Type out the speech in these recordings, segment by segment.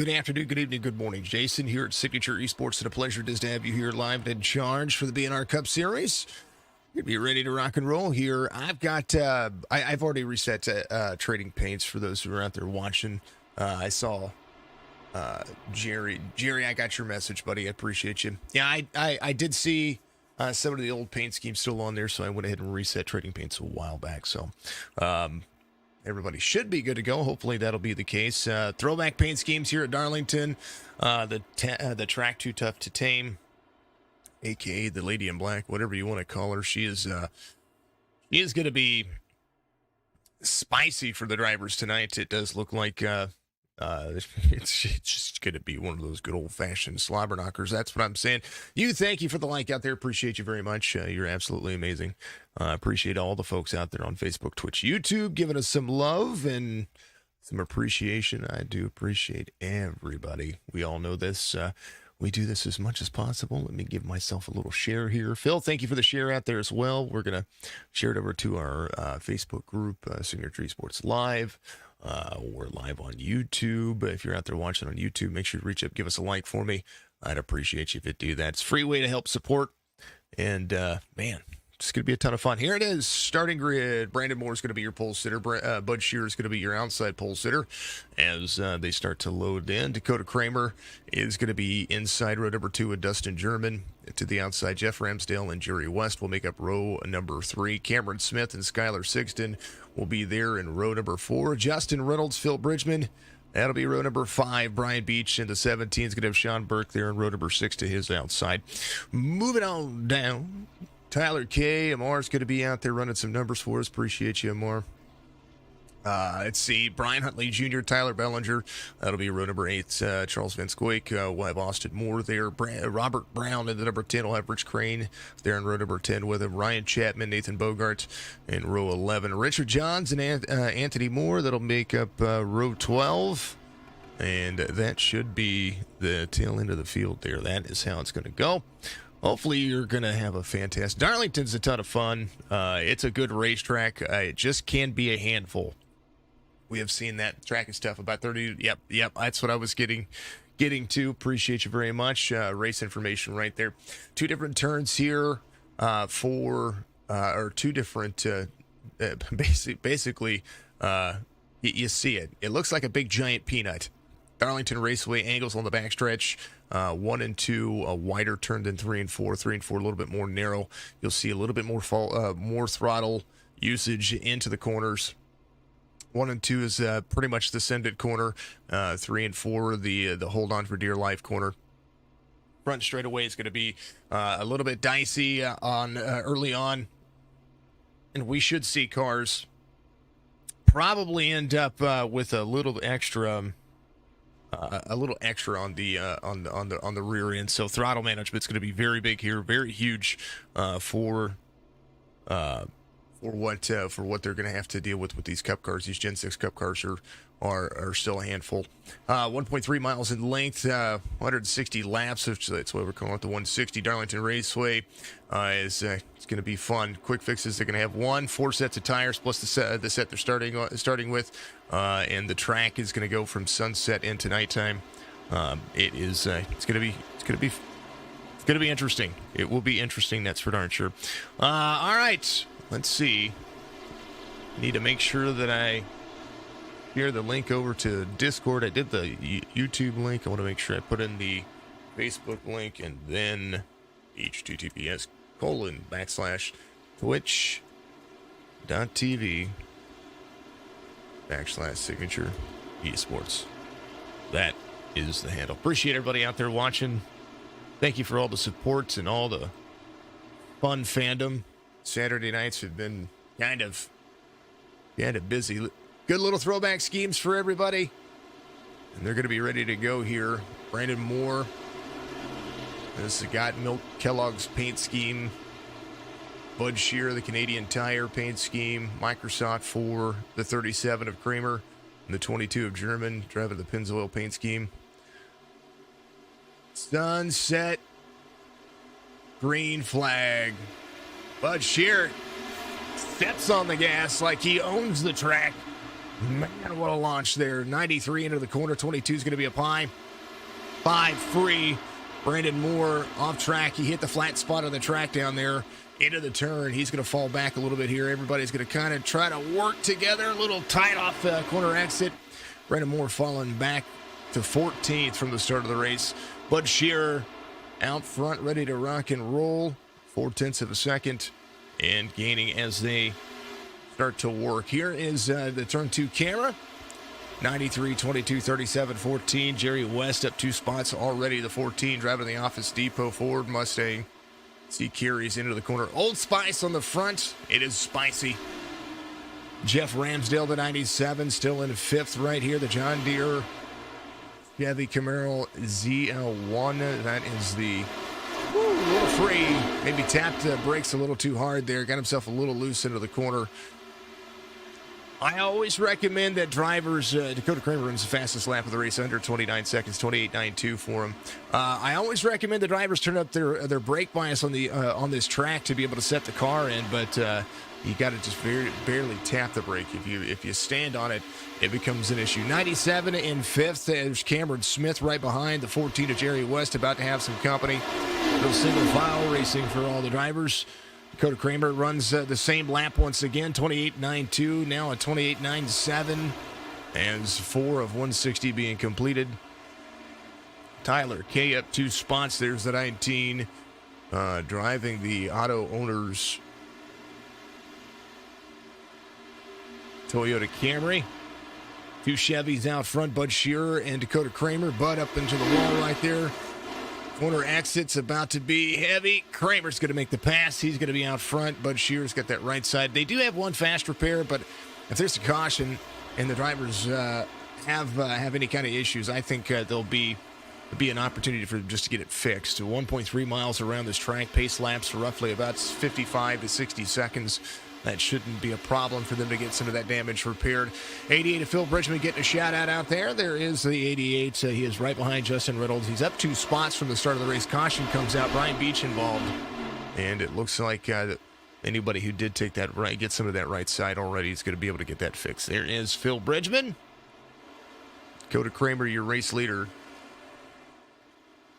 Good afternoon, good evening, good morning. Jason here at Signature Esports, and a pleasure it is to have you here live and in charge for the BNR Cup Series. You'll be ready to rock and roll here. I've got, I've already reset trading paints for those who are out there watching. I saw Jerry, I got your message, buddy. I appreciate you. Yeah, I did see some of the old paint schemes still on there, so I went ahead and reset trading paints a while back. So, everybody should be good to go. Hopefully that'll be the case. Throwback paint schemes here at Darlington. The track too tough to tame, aka the Lady in Black, whatever you want to call her. She is going to be spicy for the drivers tonight. It does look like it's just going to be one of those good old-fashioned slobber knockers. That's what I'm saying. Thank you for the like out there. Appreciate you very much. You're absolutely amazing. Appreciate all the folks out there on Facebook, Twitch, YouTube, giving us some love and some appreciation. I do appreciate everybody. We all know this. We do this as much as possible. Let me give myself a little share here. Phil, thank you for the share out there as well. We're going to share it over to our Facebook group, Signature Esports Live. We're live on YouTube. If you're out there watching on YouTube, make sure to reach up, give us a like for me. I'd appreciate you if you do that. It's a free way to help support. And, man, it's going to be a ton of fun. Here it is, starting grid. Brandon Moore is going to be your pole sitter. Bud Shearer is going to be your outside pole sitter as they start to load in. Dakota Kramer is going to be inside row number 2 with Dustin German. To the outside, Jeff Ramsdale and Jerry West will make up row number 3. Cameron Smith and Skylar Sixton will be there in row number 4. Justin Reynolds, Phil Bridgman, that'll be row number 5. Brian Beach into 17 is going to have Sean Burke there in row number 6 to his outside. Moving on down, Tyler K. Amar's going to be out there running some numbers for us. Appreciate you, Amar. Let's see, Brian Huntley Jr., Tyler Bellinger, that'll be row number 8. Charles Van Scoik, we'll have Austin Moore there. Robert Brown in the number 10 will have Rich Crane there in row number 10 with him. Ryan Chapman, Nathan Bogart in row 11. Richard Johns and Anthony Moore, that'll make up row 12. And that should be the tail end of the field there. That is how it's going to go. Hopefully you're going to have a fantastic... Darlington's a ton of fun. It's a good racetrack. It just can be a handful. We have seen that track is tough. About 30. Yep. That's what I was getting to. Appreciate you very much. Race information right there. 2 different turns here or 2 different. Basically, you see it. It looks like a big giant peanut. Darlington Raceway angles on the backstretch. 1 and 2 a wider turn than 3 and 4. 3 and 4 a little bit more narrow. You'll see a little bit more more throttle usage into the corners. 1 and 2 is pretty much the send it corner. 3 and 4 the hold on for dear life corner. Front straightaway is going to be a little bit dicey on early on, and we should see cars probably end up with a little extra on the rear end. So throttle management's going to be very big here, very huge for what they're going to have to deal with these Cup cars. These Gen 6 Cup cars are still a handful. 1.3 miles in length, 160 laps. That's why we're calling it the 160. Darlington Raceway it's going to be fun. Quick fixes. They're going to have 4 sets of tires plus the set they're starting with, and the track is going to go from sunset into nighttime. It's going to be interesting. It will be interesting. That's for darn sure. All right. Let's see. Need to make sure that I share the link over to Discord. I did the YouTube link. I want to make sure I put in the Facebook link and then https://twitch.tv/signature esports. That is the handle. Appreciate everybody out there watching. Thank you for all the support and all the fun fandom. Saturday nights have been kind of busy. Good little throwback schemes for everybody. And they're going to be ready to go here. Brandon Moore. This is Got Milk Kellogg's paint scheme. Bud Shearer, the Canadian Tire paint scheme. Microsoft for the 37 of Kramer. And the 22 of German. Driving the Pennzoil paint scheme. Sunset. Green flag. Bud Shearer steps on the gas like he owns the track. Man, what a launch there. 93 into the corner. 22 is going to be up high. 5 free. Brandon Moore off track. He hit the flat spot on the track down there into the turn. He's going to fall back a little bit here. Everybody's going to kind of try to work together. A little tight off the corner exit. Brandon Moore falling back to 14th from the start of the race. Bud Shearer out front, ready to rock and roll. 0.4 of a second and gaining as they start to work. Here is the turn 2 camera. 93, 22, 37, 14. Jerry West up 2 spots already. The 14 driving the Office Depot Ford Mustang. See carries into the corner. Old Spice on the front. It is spicy. Jeff Ramsdale, the 97, still in 5th right here. The John Deere Chevy Camaro ZL1. That is the a little free. Maybe tapped the brakes a little too hard there. Got himself a little loose into the corner. I always recommend that drivers, Dakota Kramer runs the fastest lap of the race, under 29 seconds, 28.92 for him. I always recommend the drivers turn up their brake bias on the on this track to be able to set the car in, but you got to just barely tap the brake. If you stand on it, it becomes an issue. 97 in 5th. There's Cameron Smith right behind. The 14 of Jerry West about to have some company. Little single file racing for all the drivers. Dakota Kramer runs the same lap once again, 28.92, now a 28.97, as 4 of 160 being completed. Tyler K up 2 spots. There's the 19, driving the Auto Owners Toyota Camry. 2 Chevys out front, Bud Shearer and Dakota Kramer. Bud up into the wall right there. Corner exit's about to be heavy. Kramer's going to make the pass. He's going to be out front. Bud Shearer's got that right side. They do have one fast repair, but if there's a caution and the drivers have any kind of issues, I think there'll be an opportunity for them just to get it fixed. 1.3 miles around this track. Pace laps roughly about 55 to 60 seconds. That shouldn't be a problem for them to get some of that damage repaired. 88 of Phil Bridgman getting a shout-out out there. There is the 88. He is right behind Justin Reynolds. He's up 2 spots from the start of the race. Caution comes out. Brian Beach involved. And it looks like anybody who did take that right, get some of that right side already, is going to be able to get that fixed. There is Phil Bridgman. Dakota Kramer, your race leader.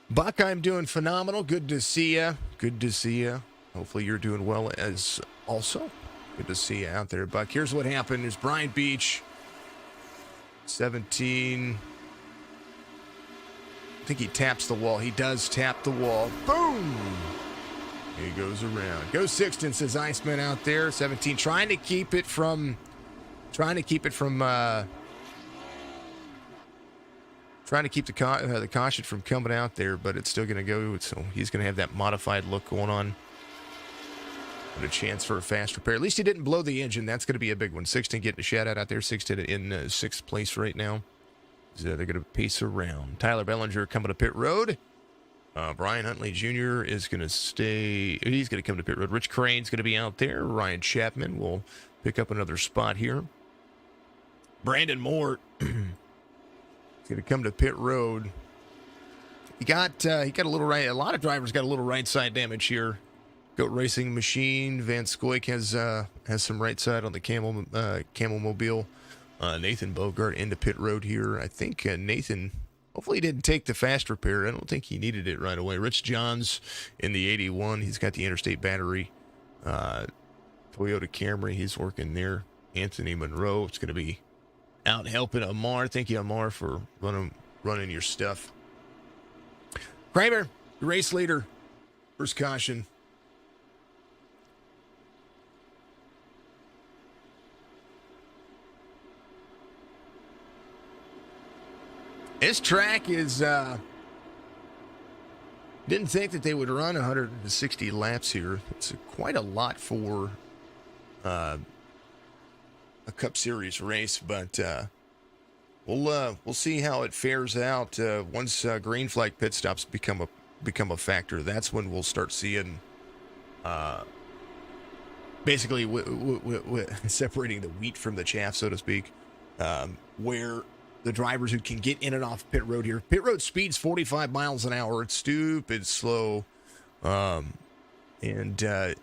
Buck, I'm doing phenomenal. Good to see you. Good to see you. Hopefully you're doing well as also. Good to see you out there, Buck. Here's what happened. There's Brian Beach, 17. I think he taps the wall. He does tap the wall. Boom! He goes around. Go Sixton, says Iceman out there. 17, trying to keep it from the caution from coming out there, but it's still going to go. So he's going to have that modified look going on. And a chance for a fast repair. At least he didn't blow the engine. That's going to be a big one. Sixton getting a shout-out out there. Sixton in 6th place right now. So they're going to pace around. Tyler Bellinger coming to pit road. Brian Huntley Jr. is going to stay. He's going to come to pit road. Rich Crane's going to be out there. Ryan Chapman will pick up another spot here. Brandon Moore is going to come to pit road. He got a little right. A lot of drivers got a little right side damage here. Goat Racing Machine. Van Scoik has some right side on the Camel Mobile. Nathan Bogart into pit road here. I think Nathan hopefully didn't take the fast repair. I don't think he needed it right away. Rich Johns in the 81. He's got the interstate battery. Toyota Camry. He's working there. Anthony Monroe. It's going to be out helping Amar. Thank you, Amar, for running your stuff. Kramer, race leader. First caution. This track is, didn't think that they would run 160 laps here. It's quite a lot for a Cup Series race, but we'll see how it fares out once green flag pit stops become a factor. That's when we'll start seeing basically separating the wheat from the chaff, so to speak, where the drivers who can get in and off pit road here. Pit road speed's 45 miles an hour. It's stupid slow. And you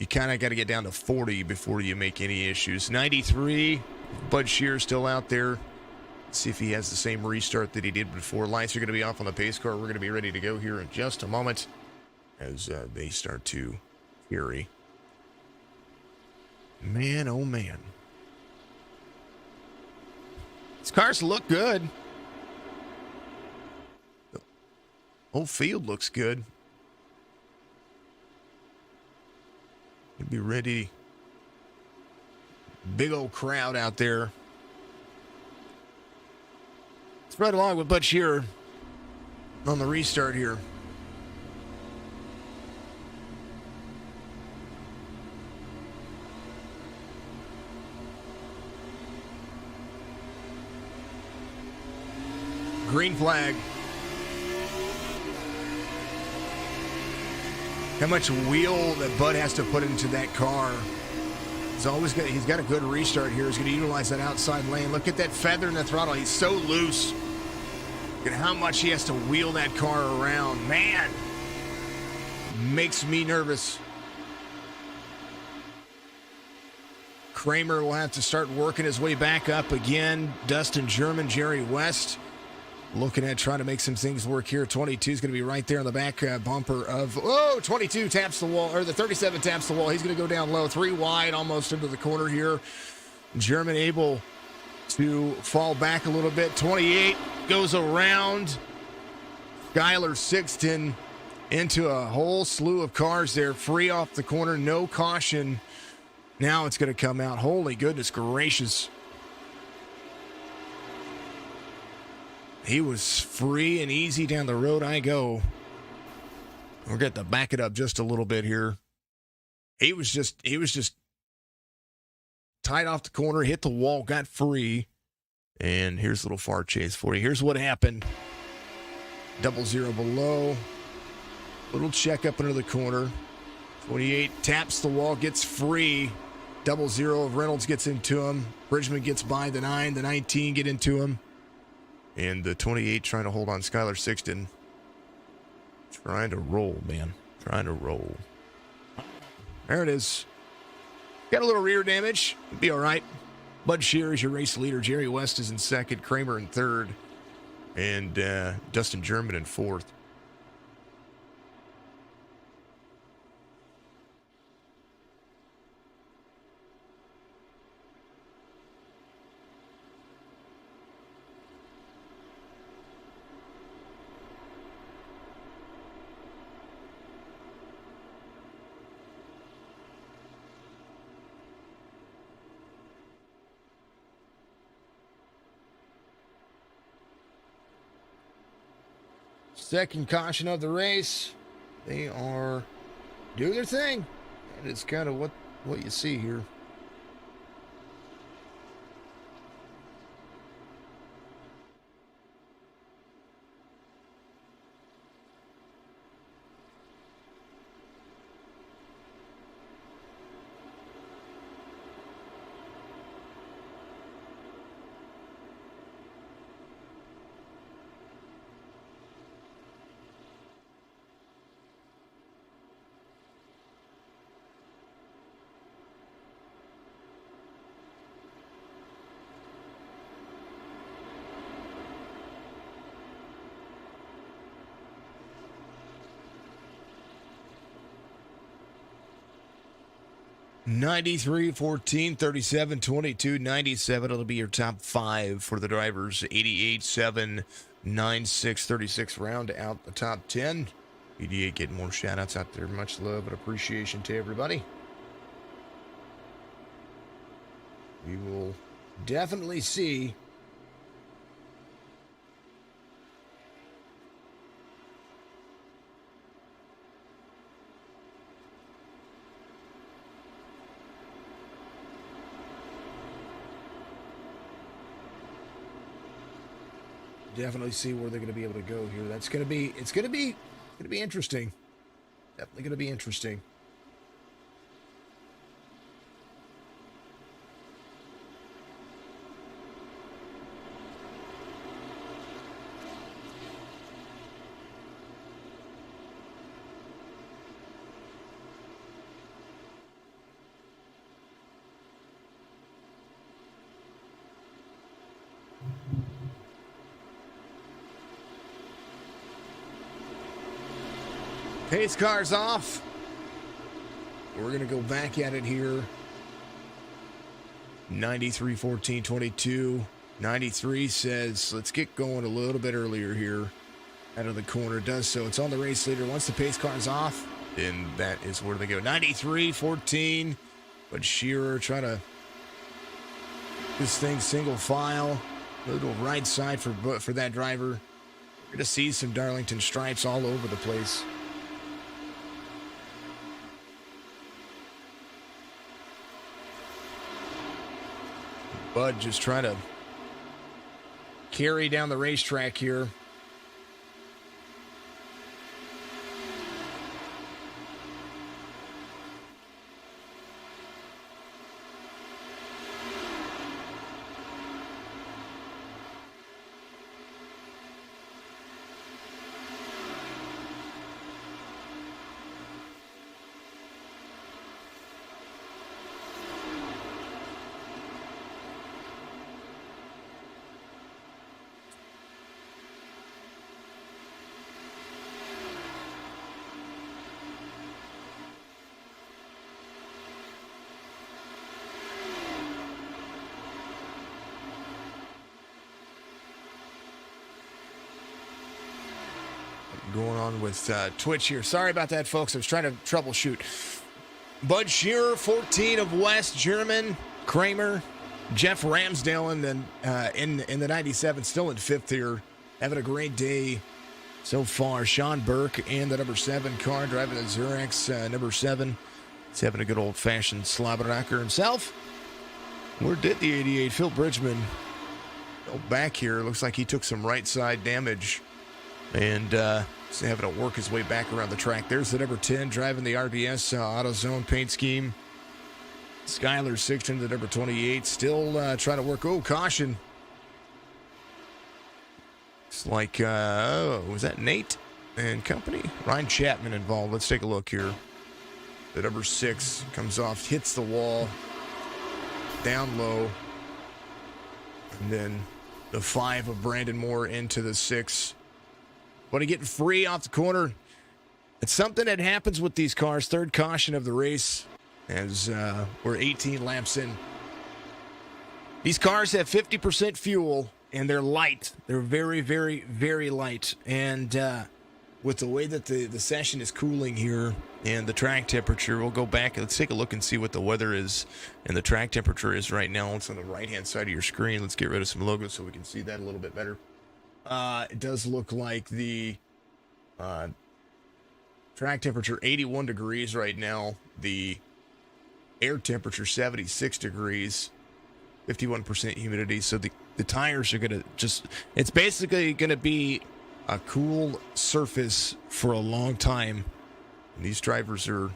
kind of got to get down to 40 before you make any issues. 93 Bud Shear's still out there. Let's see if he has the same restart that he did before. Lights are going to be off on the pace car. We're going to be ready to go here in just a moment as they start to fury. Man, oh man. These cars look good. The whole field looks good. You'd be ready. Big old crowd out there. Let's ride along with Bud Shearer on the restart here. Green flag. How much wheel that Bud has to put into that car. He's got a good restart here. He's going to utilize that outside lane. Look at that feather in the throttle. He's so loose. Look at how much he has to wheel that car around. Man, makes me nervous. Kramer will have to start working his way back up again. Dustin German, Jerry West looking at trying to make some things work here. 22 is going to be right there on the back bumper of, 22 taps the wall, or the 37 taps the wall. He's going to go down low, 3 wide, almost into the corner here. German able to fall back a little bit. 28 goes around Skylar Sixton into a whole slew of cars there, free off the corner, no caution. Now it's going to come out. Holy goodness gracious. He was free and easy down the road I go. We're going to back it up just a little bit here. He was just tied off the corner, hit the wall, got free. And here's a little far chase for you. Here's what happened. 00 below. Little check up into the corner. 28 taps the wall, gets free. 00 of Reynolds gets into him. Bridgman gets by the 9. The 19 get into him. And the 28 trying to hold on Skylar Sixton. Trying to roll, man. Trying to roll. There it is. Got a little rear damage. It'll be all right. Bud Shearer is your race leader. Jerry West is in second. Kramer in third. And Dustin German in fourth. Second caution of the race. They are doing their thing. And it's kind of what you see here. $93, $14, $37, $22, $97. It'll be your top 5 for the drivers. $88, $7, $9, $6, $36. Round out the top 10. BD8 getting more shout outs out there. Much love and appreciation to everybody. We will definitely see where they're going to be able to go here. It's going to be interesting. Definitely going to be interesting. Pace car's off. We're going to go back at it here. 93, 14, 22. 93 says, let's get going a little bit earlier here. Out of the corner, does so. It's on the race leader. Once the pace car's off, then that is where they go. 93, 14. But Shearer trying to this thing single file. A little right side for that driver. We're going to see some Darlington stripes all over the place. Bud just trying to carry down the racetrack here. Going on with Twitch here. Sorry about that, folks. I was trying to troubleshoot. Bud Shearer, 14 of West, German, Kramer, Jeff Ramsdale, and then in the 97, still in fifth here. Having a great day so far. Sean Burke and the number 7 car driving the Zurex number 7. He's having a good old-fashioned slobber knocker himself. Where did the 88 Phil Bridgman go back here? Looks like he took some right side damage. And he's having to work his way back around the track. There's the number 10 driving the RBS AutoZone paint scheme. Skylar Sixton, the number 28, still trying to work. Oh, caution. It's like, was that Nate and company? Ryan Chapman involved. Let's take a look here. The number 6 comes off, hits the wall, down low. And then the 5 of Brandon Moore into the 6. But getting free off the corner. It's something that happens with these cars. Third caution of the race as we're 18 laps in. These cars have 50% fuel, and they're light. They're very, very, very light. And with the way that the session is cooling here and the track temperature, we'll go back. Let's take a look and see what the weather is and the track temperature is right now. It's on the right-hand side of your screen. Let's get rid of some logos so we can see that a little bit better. It does look like the track temperature 81 degrees right now. The air temperature 76 degrees, 51% humidity. So the tires are going to just, it's basically going to be a cool surface for a long time. And these drivers are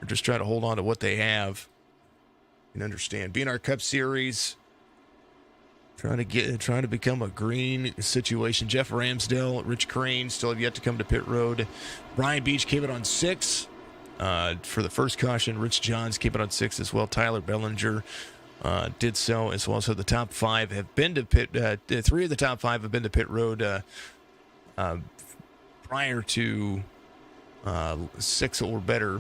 just trying to hold on to what they have. You can understand. BNR Cup Series. Trying to become a green situation. Jeff Ramsdale, Rich Crane still have yet to come to pit road. Brian Beach came in on 6 for the first caution. Rich Johns came in on 6 as well. Tyler Bellinger did so as well. So the top 5 have been to pit. 3 of the top 5 have been to pit road prior to 6 or better.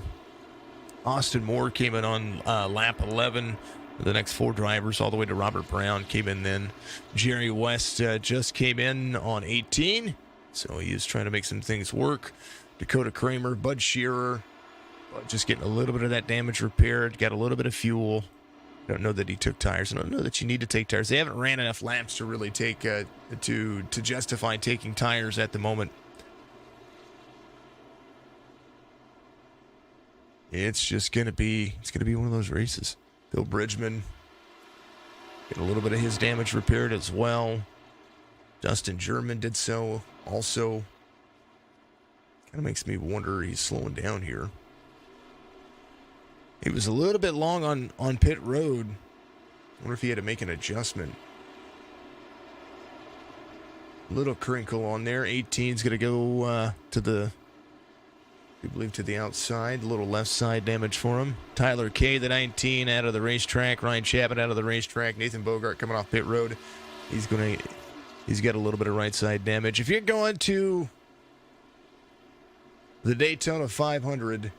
Austin Moore came in on lap 11. The next 4 drivers, all the way to Robert Brown, came in then. Jerry West just came in on 18, so he is trying to make some things work. Dakota Kramer, Bud Shearer, just getting a little bit of that damage repaired, got a little bit of fuel. Don't know that he took tires. I don't know that you need to take tires. They haven't ran enough laps to really take to justify taking tires at the moment. It's just gonna be one of those races. Bill Bridgman get a little bit of his damage repaired as well. Dustin German did so also. Kind of makes me wonder he's slowing down here. He was a little bit long on pit road. I wonder if he had to make an adjustment. Little crinkle on there. 18's going to go to the, we believe, to the outside. A little left side damage for him. Tyler Kay, the 19, out of the racetrack. Ryan Chapman out of the racetrack. Nathan Bogart coming off pit road. He's got a little bit of right side damage. If you're going to The Daytona 500.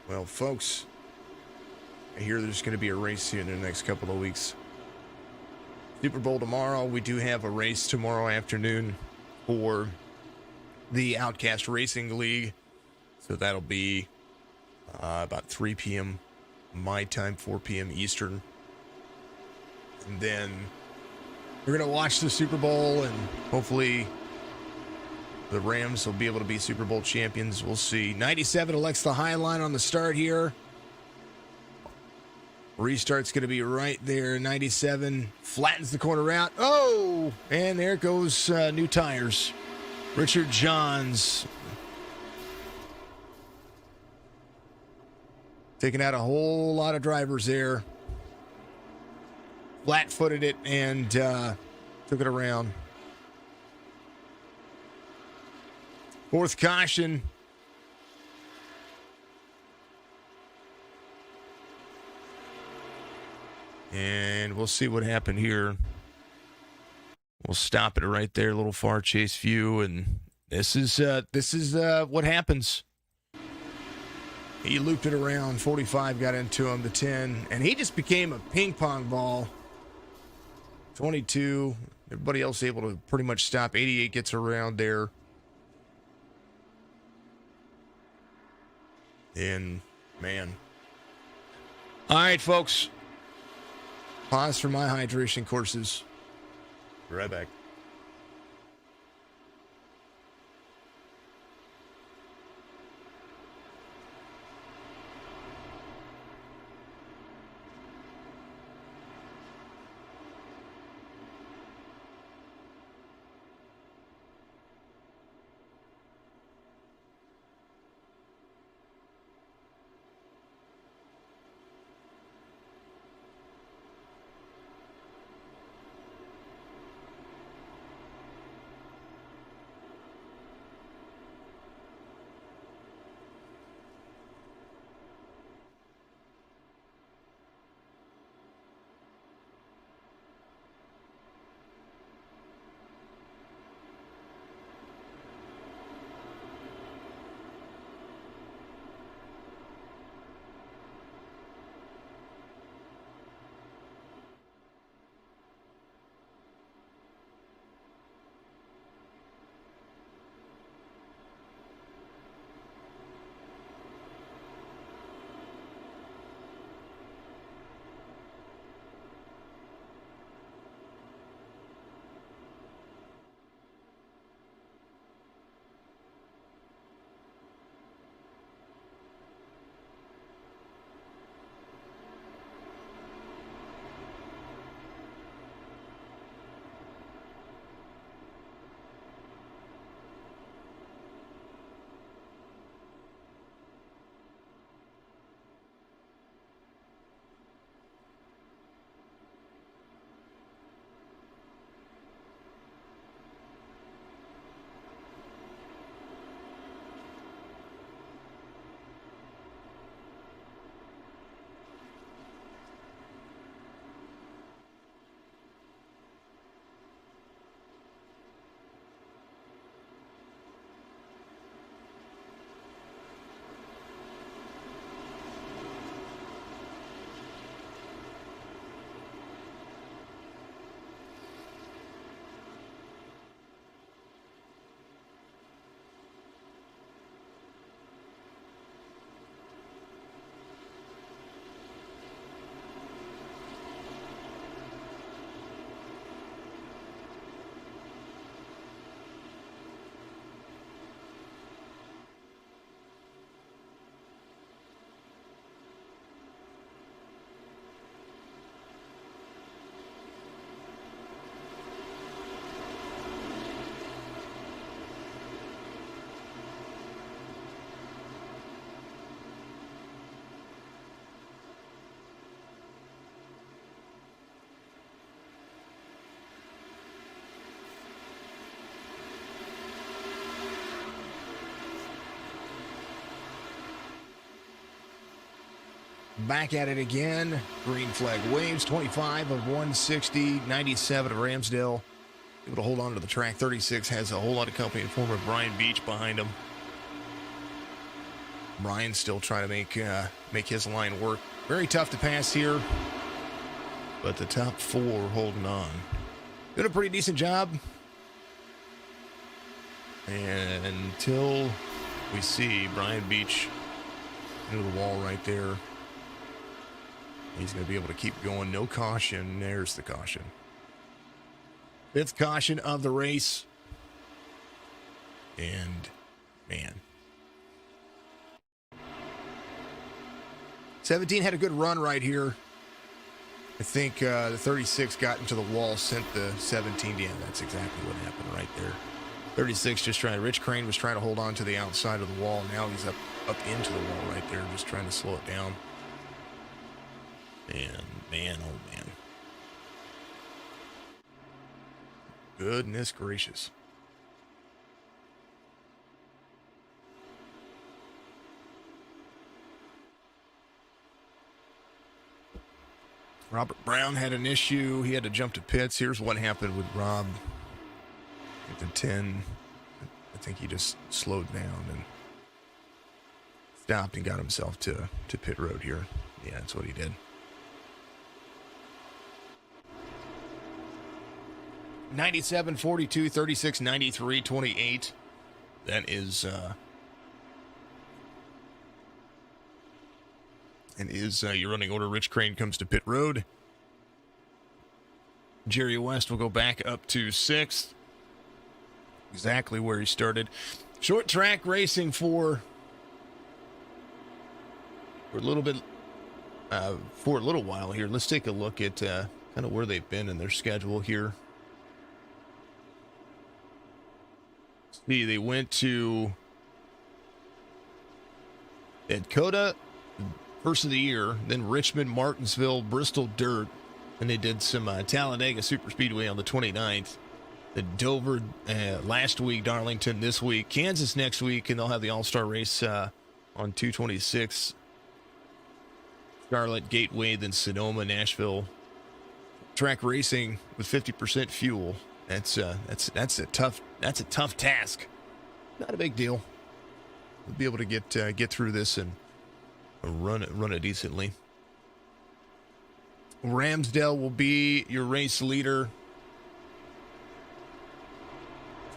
Well, folks, I hear there's going to be a race here in the next couple of weeks. Super Bowl tomorrow. We do have a race tomorrow afternoon for the Outcast Racing League. So that'll be about 3 p.m. my time, 4 p.m. Eastern. And then we're going to watch the Super Bowl, and hopefully the Rams will be able to be Super Bowl champions. We'll see. 97 elects the high line on the start here. Restart's going to be right there. 97 flattens the corner out. Oh, and there goes new tires. Richard Johns taking out a whole lot of drivers there. Flat-footed it and took it around. Fourth caution. And we'll see what happened here. We'll stop it right there, a little far chase view, and this is what happens. He looped it around. 45 got into him, the 10, and he just became a ping pong ball. 22, everybody else able to pretty much stop. 88 gets around there. And, man. All right, folks. Pause for my hydration courses. Be right back. Back at it again. Green flag waves. 25 of 160. 97 of Ramsdale. Able to hold on to the track. 36 has a whole lot of company in the form of Brian Beach behind him. Brian still trying to make his line work. Very tough to pass here, but the top four holding on. Doing a pretty decent job. And until we see Brian Beach into the wall right there, he's going to be able to keep going. No caution. There's the caution. 5th caution of the race. And, man. 17 had a good run right here. I think the 36 got into the wall, sent the 17. Yeah, that's exactly what happened right there. 36 just trying. Rich Crane was trying to hold on to the outside of the wall. Now he's up into the wall right there, just trying to slow it down. And man, oh man. Goodness gracious. Robert Brown had an issue. He had to jump to pits. Here's what happened with Rob at the 10. I think he just slowed down and stopped and got himself to pit road here. Yeah, that's what he did. 97, 42, 36, 93, 28. That is your running order. Rich Crane comes to pit road. Jerry West will go back up to 6th. Exactly where he started. Short track racing for a little bit, for a little while here. Let's take a look at kind of where they've been in their schedule here. See, they went to Dakota, first of the year, then Richmond, Martinsville, Bristol Dirt, and they did some Talladega Superspeedway on the 29th. The Dover last week, Darlington this week, Kansas next week, and they'll have the All-Star race on 226. Charlotte, Gateway, then Sonoma, Nashville. Track racing with 50% fuel. That's a tough task. Not a big deal. We'll be able to get through this and run it decently. Ramsdale will be your race leader.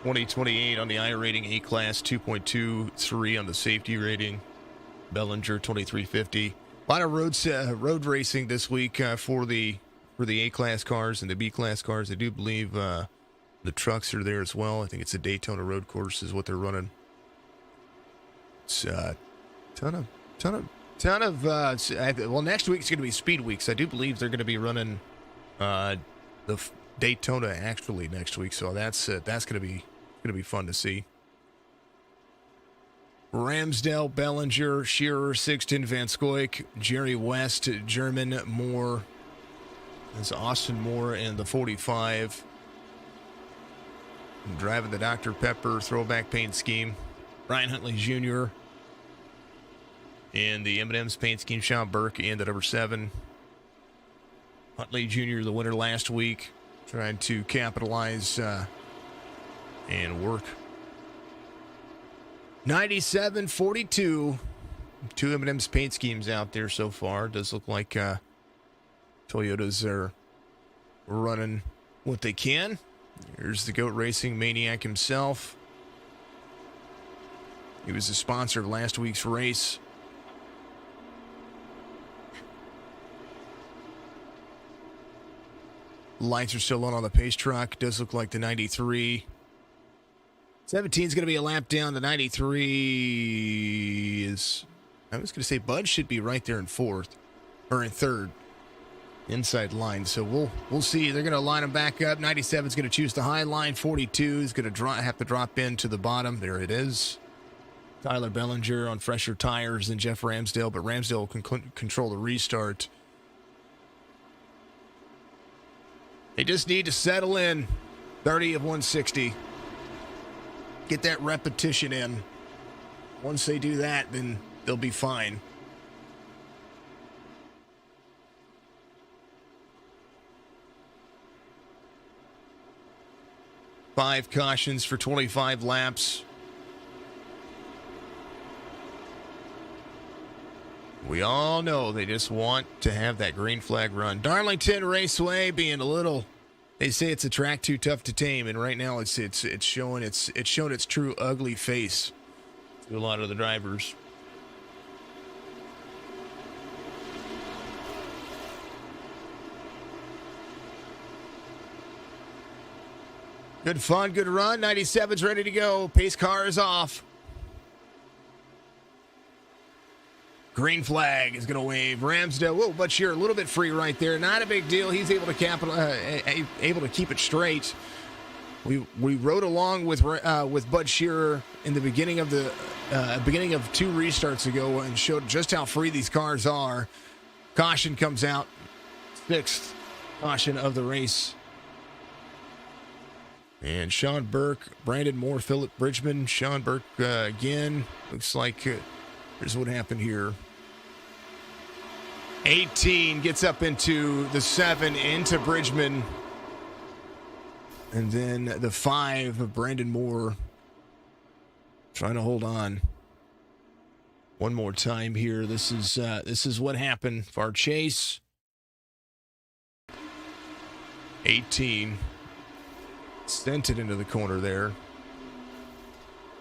2028 on the iRating A-Class, 2.23 on the safety rating. Bellinger 2350. A lot of road racing this week for the A-Class cars and the B-Class cars. I do believe the trucks are there as well. I think it's a Daytona road course is what they're running. It's ton of well, next week's going to be Speed Weeks. I do believe they're going to be running the Daytona actually next week, so that's going to be fun to see. Ramsdale, Bellinger, Shearer, Sixton, Van Scoyk, Jerry West, German, Moore. There's Austin Moore and the 45. Driving the Dr. Pepper throwback paint scheme. Brian Huntley Jr. And the M&M's paint scheme, Sean Burke and the number 7. Huntley Jr., the winner last week, trying to capitalize and work. 97-42. 2 M&M's paint schemes out there so far. Does look like Toyotas are running what they can. Here's the GOAT Racing Maniac himself. He was the sponsor of last week's race. Lights are still on the pace truck. Does look like the 93. 17 is going to be a lap down. The 93 is... I was going to say Bud should be right there in 4th. Or in 3rd. Inside line. So we'll see. They're going to line them back up. 97 is going to choose the high line. 42 is going to have to drop into the bottom. There it is. Tyler Bellinger on fresher tires than Jeff Ramsdale, but Ramsdale can control the restart. They just need to settle in. 30 of 160. Get that repetition in. Once they do that, then they'll be fine. Five cautions for 25 laps. We all know they just want to have that green flag run. Darlington Raceway being a little, they say it's a track too tough to tame, and right now it's showing its true ugly face to a lot of the drivers. Good fun, good run. 97's ready to go. Pace car is off. Green flag is going to wave. Ramsdale, whoa, but Shearer a little bit free right there. Not a big deal. He's able to able to keep it straight. We rode along with Bud Shearer in the beginning of the beginning of 2 restarts ago and showed just how free these cars are. Caution comes out. 6th caution of the race. And Sean Burke, Brandon Moore, Philip Bridgman, Sean Burke again. Looks like here's what happened here. 18 gets up into the 7, into Bridgman. And then the 5 of Brandon Moore trying to hold on. One more time here. This is what happened for our chase. 18 sent it into the corner there.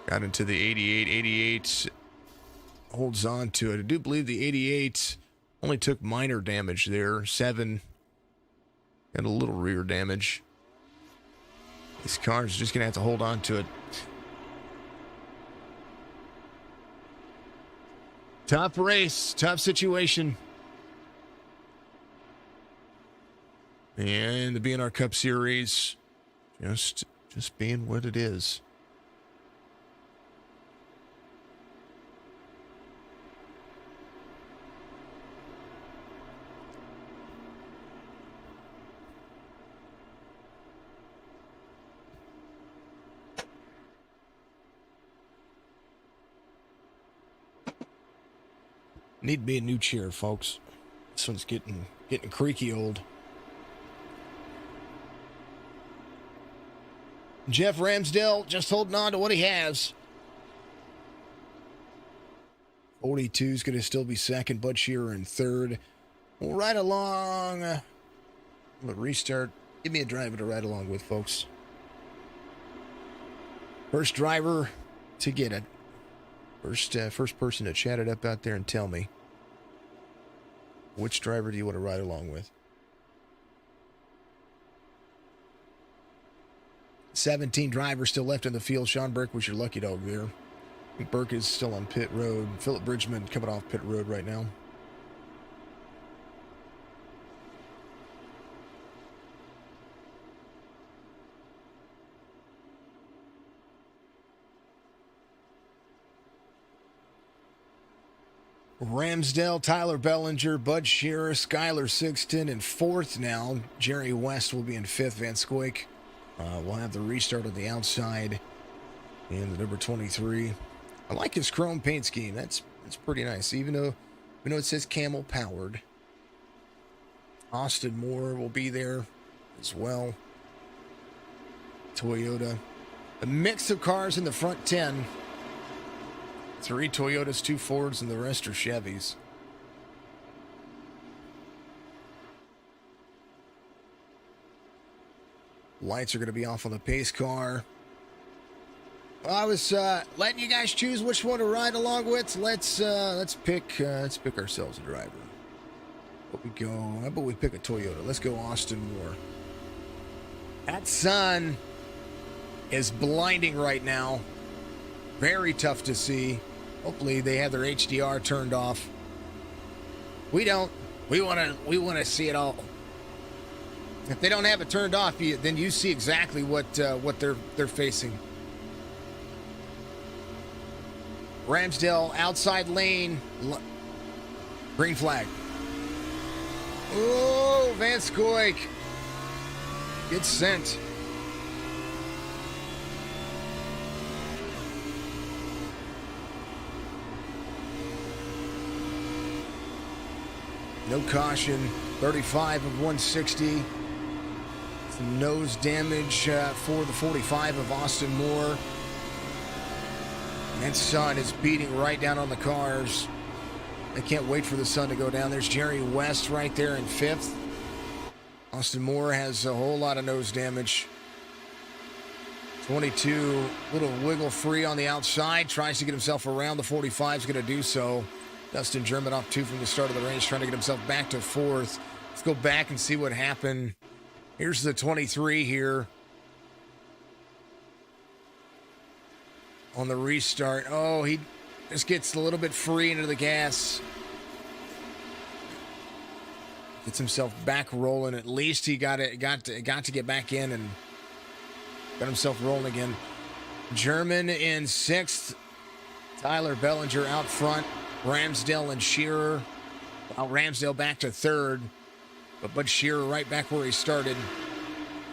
Got into the 88. 88 holds on to it. I do believe the 88 only took minor damage there. 7 got a little rear damage. This car's just going to have to hold on to it. Tough race, tough situation. And the BNR Cup Series just being what it is. Need to be a new chair, folks. This one's getting creaky old. Jeff Ramsdale just holding on to what he has. 42 is going to still be second. Bud Shearer in third. We'll ride along. I'm going to restart. Give me a driver to ride along with, folks. First driver to get it. First person to chat it up out there and tell me. Which driver do you want to ride along with? 17 drivers still left in the field. Sean Burke was your lucky dog there. I think Burke is still on pit road. Philip Bridgman coming off pit road right now. Ramsdale, Tyler Bellinger, Bud Shearer, Skylar Sixton in 4th now. Jerry West will be in 5th. Van Scoik will have the restart on the outside. And the number 23. I like his chrome paint scheme. That's pretty nice. Even though it says camel powered. Austin Moore will be there as well. Toyota. A mix of cars in the front 10. 3 Toyotas, 2 Fords, and the rest are Chevys. Lights are going to be off on the pace car. Well, I was letting you guys choose which one to ride along with. So let's pick ourselves a driver. How about we pick a Toyota? Let's go Austin Moore. That sun is blinding right now. Very tough to see. Hopefully they have their HDR turned off. We don't. We want to see it all. If they don't have it turned off, then you see exactly what they're facing. Ramsdale outside lane. Green flag. Oh, Van Scoik gets sent. No caution. 35 of 160. Some nose damage for the 45 of Austin Moore. That sun is beating right down on the cars. I can't wait for the sun to go down. There's Jerry West right there in 5th. Austin Moore has a whole lot of nose damage. 22, little wiggle free on the outside. Tries to get himself around. The 45 is going to do so. Dustin German off 2 from the start of the race, trying to get himself back to 4th. Let's go back and see what happened. Here's the 23 here. On the restart. Oh, he just gets a little bit free into the gas. Gets himself back rolling. At least he got to get back in and got himself rolling again. German in 6th. Tyler Bellinger out front. Ramsdale and Shearer. Well, Ramsdale back to 3rd. But Bud Shearer right back where he started.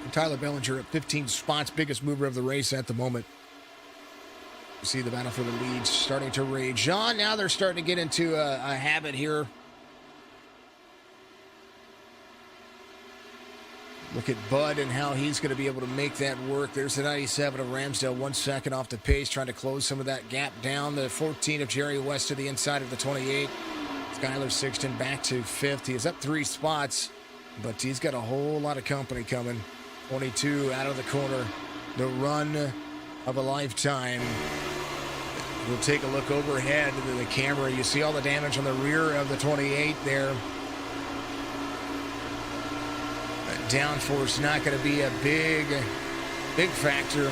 And Tyler Bellinger at 15 spots. Biggest mover of the race at the moment. You see the battle for the leads starting to rage on. Now they're starting to get into a habit here. Look at Bud and how he's going to be able to make that work. There's the 97 of Ramsdale, 1 second off the pace, trying to close some of that gap down. The 14 of Jerry West to the inside of the 28. Skylar Sixton back to 5th. He is up 3 spots, but he's got a whole lot of company coming. 22 out of the corner. The run of a lifetime. We'll take a look overhead to the camera. You see all the damage on the rear of the 28 there. Downforce not going to be a big factor.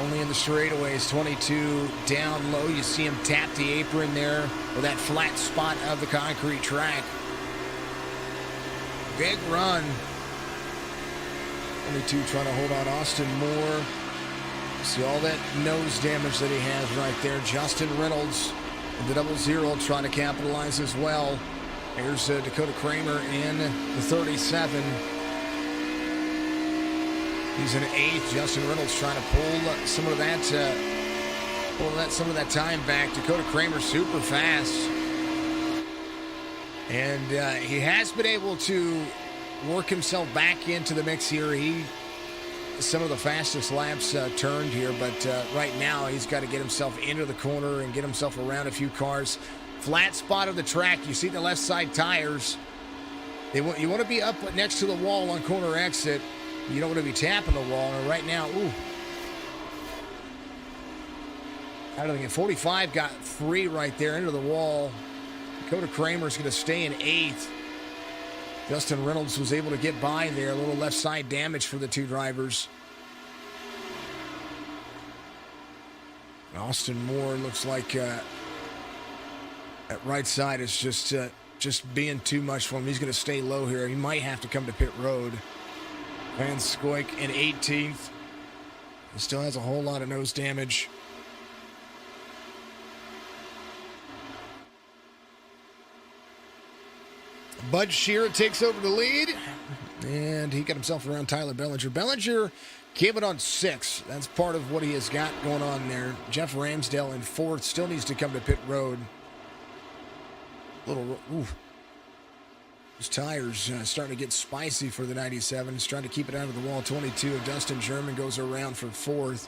Only in the straightaways. 22 down low. You see him tap the apron there with that flat spot of the concrete track. Big run. 22 trying to hold on Austin Moore. See all that nose damage that he has right there. Justin Reynolds, the 00, trying to capitalize as well. Here's Dakota Kramer in the 37. He's in 8th. Justin Reynolds trying to pull some of that time back. Dakota Kramer super fast, and he has been able to work himself back into the mix here. Some of the fastest laps turned here, but right now he's got to get himself into the corner and get himself around a few cars. Flat spot of the track. You see the left side tires. You want to be up next to the wall on corner exit. You don't want to be tapping the wall. And right now, I don't think 45 got free right there into the wall. Dakota Kramer's going to stay in 8th. Justin Reynolds was able to get by there. A little left side damage for the 2 drivers. Austin Moore looks like that right side is just being too much for him. He's going to stay low here. He might have to come to pit road. Van Scoik in 18th. He still has a whole lot of nose damage. Bud Shearer takes over the lead, and he got himself around Tyler Bellinger. Bellinger came in on 6. That's part of what he has got going on there. Jeff Ramsdale in 4th, still needs to come to pit road. His tires starting to get spicy for the 97. He's trying to keep it out of the wall. 22 of Dustin German goes around for 4th.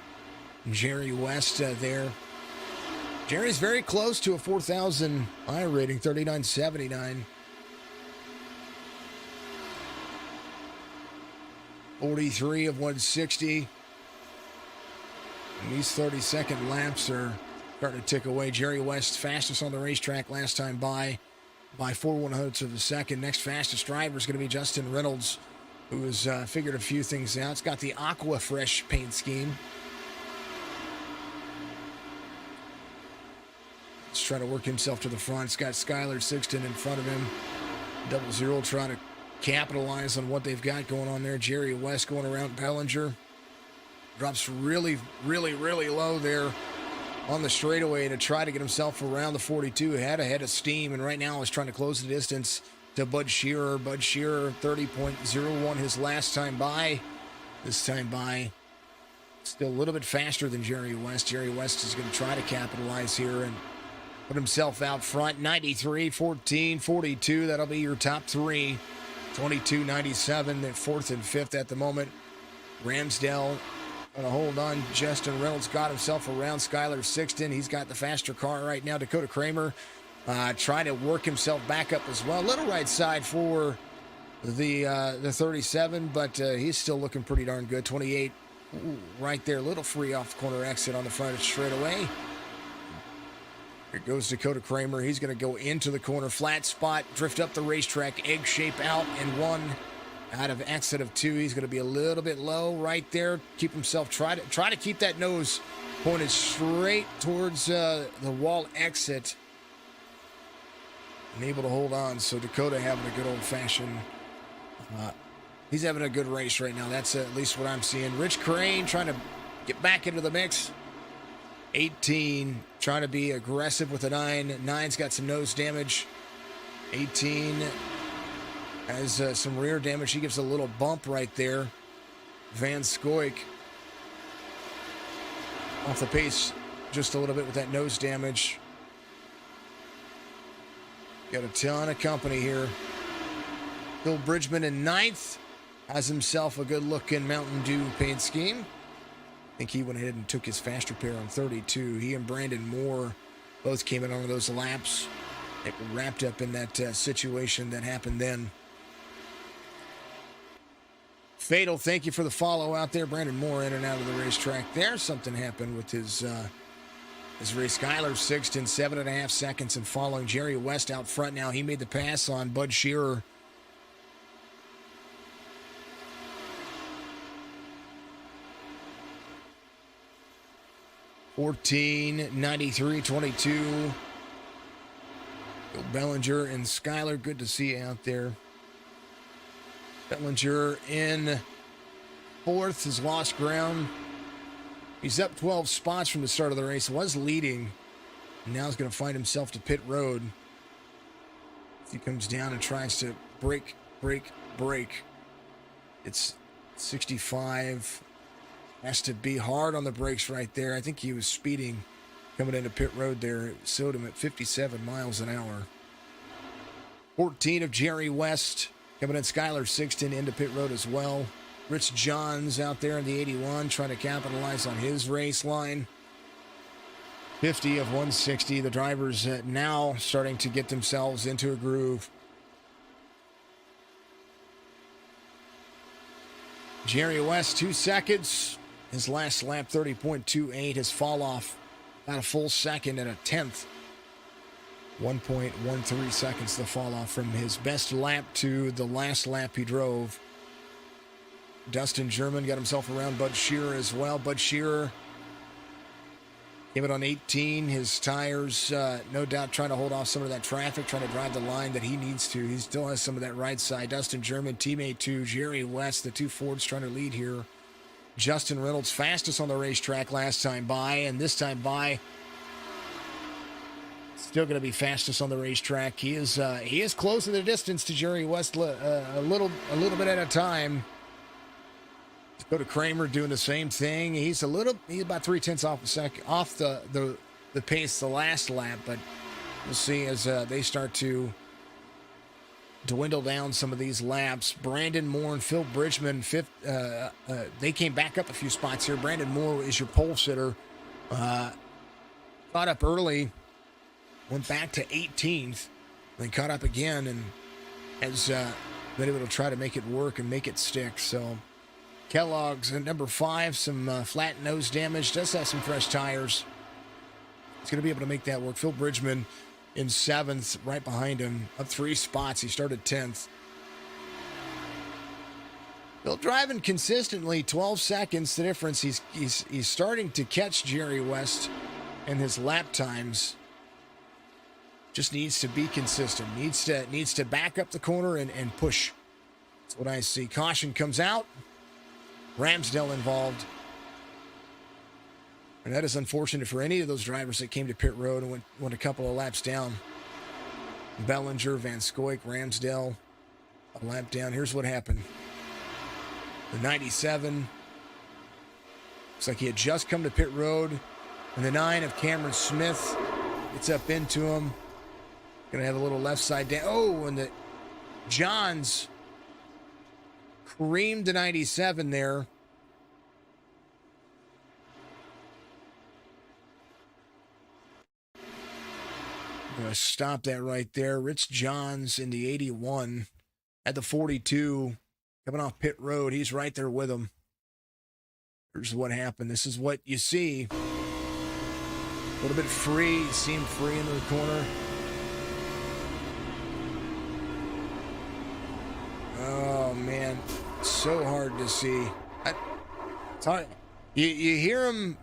Jerry West there. Jerry's very close to a 4,000 iRating, 39.79. 43 of 160. And these 30-second laps are starting to tick away. Jerry West, fastest on the racetrack last time by 4/100ths of a second. Next fastest driver is going to be Justin Reynolds, who has figured a few things out. It's got the Aqua Fresh paint scheme. He's trying to work himself to the front. It's got Skylar Sixton in front of him. 00 trying to capitalize on what they've got going on there. Jerry West going around Bellinger. Drops really, really, really low there on the straightaway to try to get himself around the 42. Had ahead of steam, and right now is trying to close the distance to Bud Shearer. Bud Shearer, 30.01 his last time by. This time by still a little bit faster than Jerry West. Jerry West is going to try to capitalize here and put himself out front. 93, 14, 42. That'll be your top 3. 22, 97, 4th and 5th at the moment. Ramsdale Gonna hold on. Justin Reynolds got himself around Skylar Sixton. He's got the faster car right now. Dakota Kramer trying to work himself back up as well. Little right side for the 37, but he's still looking pretty darn good. 28 right there. Little free off the corner exit on the front straightaway. Here goes Dakota Kramer. He's going to go into the corner. Flat spot. Drift up the racetrack. Egg shape out and one. Out of exit of 2, he's going to be a little bit low right there. Keep himself, try to keep that nose pointed straight towards the wall exit. And able to hold on. So Dakota having a good old-fashioned, he's having a good race right now. That's at least what I'm seeing. Rich Crane trying to get back into the mix. 18 trying to be aggressive with the 9. 9's got some nose damage. 18 has some rear damage. He gives a little bump right there. Van Scoik off the pace just a little bit with that nose damage. Got a ton of company here. Bill Bridgman in 9th. Has himself a good looking Mountain Dew paint scheme. I think he went ahead and took his faster pair on 32. He and Brandon Moore both came in on those laps. They were wrapped up in that situation that happened then. Fatal, thank you for the follow out there. Brandon Moore in and out of the racetrack there. Something happened with his race. Skylar Sixton, 7.5 seconds and following. Jerry West out front now. He made the pass on Bud Shearer. (14:93.22). Bill Bellinger and Skylar, good to see you out there. Bellinger in 4th, has lost ground. He's up 12 spots from the start of the race. Was leading. Now he's going to find himself to pit road. He comes down and tries to break. It's 65. Has to be hard on the brakes right there. I think he was speeding coming into pit road there. It showed him at 57 miles an hour. 14 of Jerry West. Coming in, Skylar Sixton into pit road as well. Rich Johns out there in the 81 trying to capitalize on his race line. 50 of 160. The drivers now starting to get themselves into a groove. Jerry West, 2 seconds. His last lap, 30.28. His fall off about a full second and a 10th. 1.13 seconds the fall off from his best lap to the last lap he drove. Dustin German got himself around Bud Shearer as well. Bud Shearer came in on 18. His tires, no doubt, trying to hold off some of that traffic, trying to drive the line that he needs to. He still has some of that right side. Dustin German, teammate to Jerry West, the 2 Fords trying to lead here. Justin Reynolds, fastest on the racetrack last time by, and this time by, still going to be fastest on the racetrack. He is closing the distance to Jerry West a little bit at a time. Dakota Kramer doing the same thing. He's about 0.3 off the pace the last lap, but we'll see as they start to dwindle down some of these laps. Brandon Moore and Phil Bridgman, they came back up a few spots here. Brandon Moore is your pole sitter. Caught up early, went back to 18th, then caught up again, and has been able to try to make it work and make it stick. So Kellogg's at number 5, some flat nose damage, does have some fresh tires. He's going to be able to make that work. Phil Bridgman in 7th, right behind him, up 3 spots. He started 10th. Bill driving consistently, 12 seconds the difference. He's starting to catch Jerry West in his lap times. Just needs to be consistent. Needs to back up the corner and push. That's what I see. Caution comes out. Ramsdale involved. And that is unfortunate for any of those drivers that came to pit road and went a couple of laps down. Bellinger, Van Scoik, Ramsdale, a lap down. Here's what happened. The 97. Looks like he had just come to pit road. And the 9 of Cameron Smith gets up into him. Gonna have a little left side down. Oh, and the Johns creamed the 97 there. to stop that right there. Rich Johns in the 81 at the 42 coming off pit road. He's right there with him. Here's what happened. This is what you see. A little bit free. You see him free into the corner. Oh, man. So hard to see. It's hard. You hear him.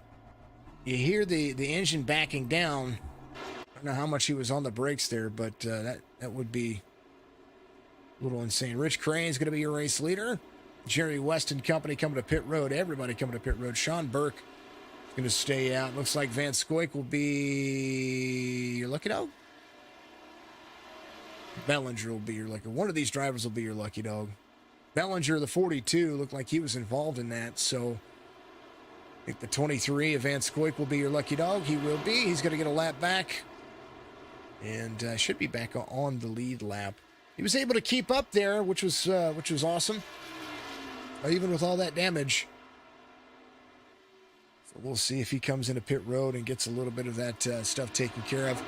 You hear the engine backing down. I don't know how much he was on the brakes there, but that would be a little insane. Rich Crane's going to be your race leader. Jerry West and company coming to pit road. Everybody coming to pit road. Sean Burke is going to stay out. Looks like Van Scoik will be your lucky dog. Bellinger will be your lucky. One of these drivers will be your lucky dog. Bellinger, the 42, looked like he was involved in that. So I think the 23 of Van Scoik will be your lucky dog. He will be. He's going to get a lap back. And should be back on the lead lap. He was able to keep up there, which was awesome. Even with all that damage. So we'll see if he comes into pit road and gets a little bit of that stuff taken care of.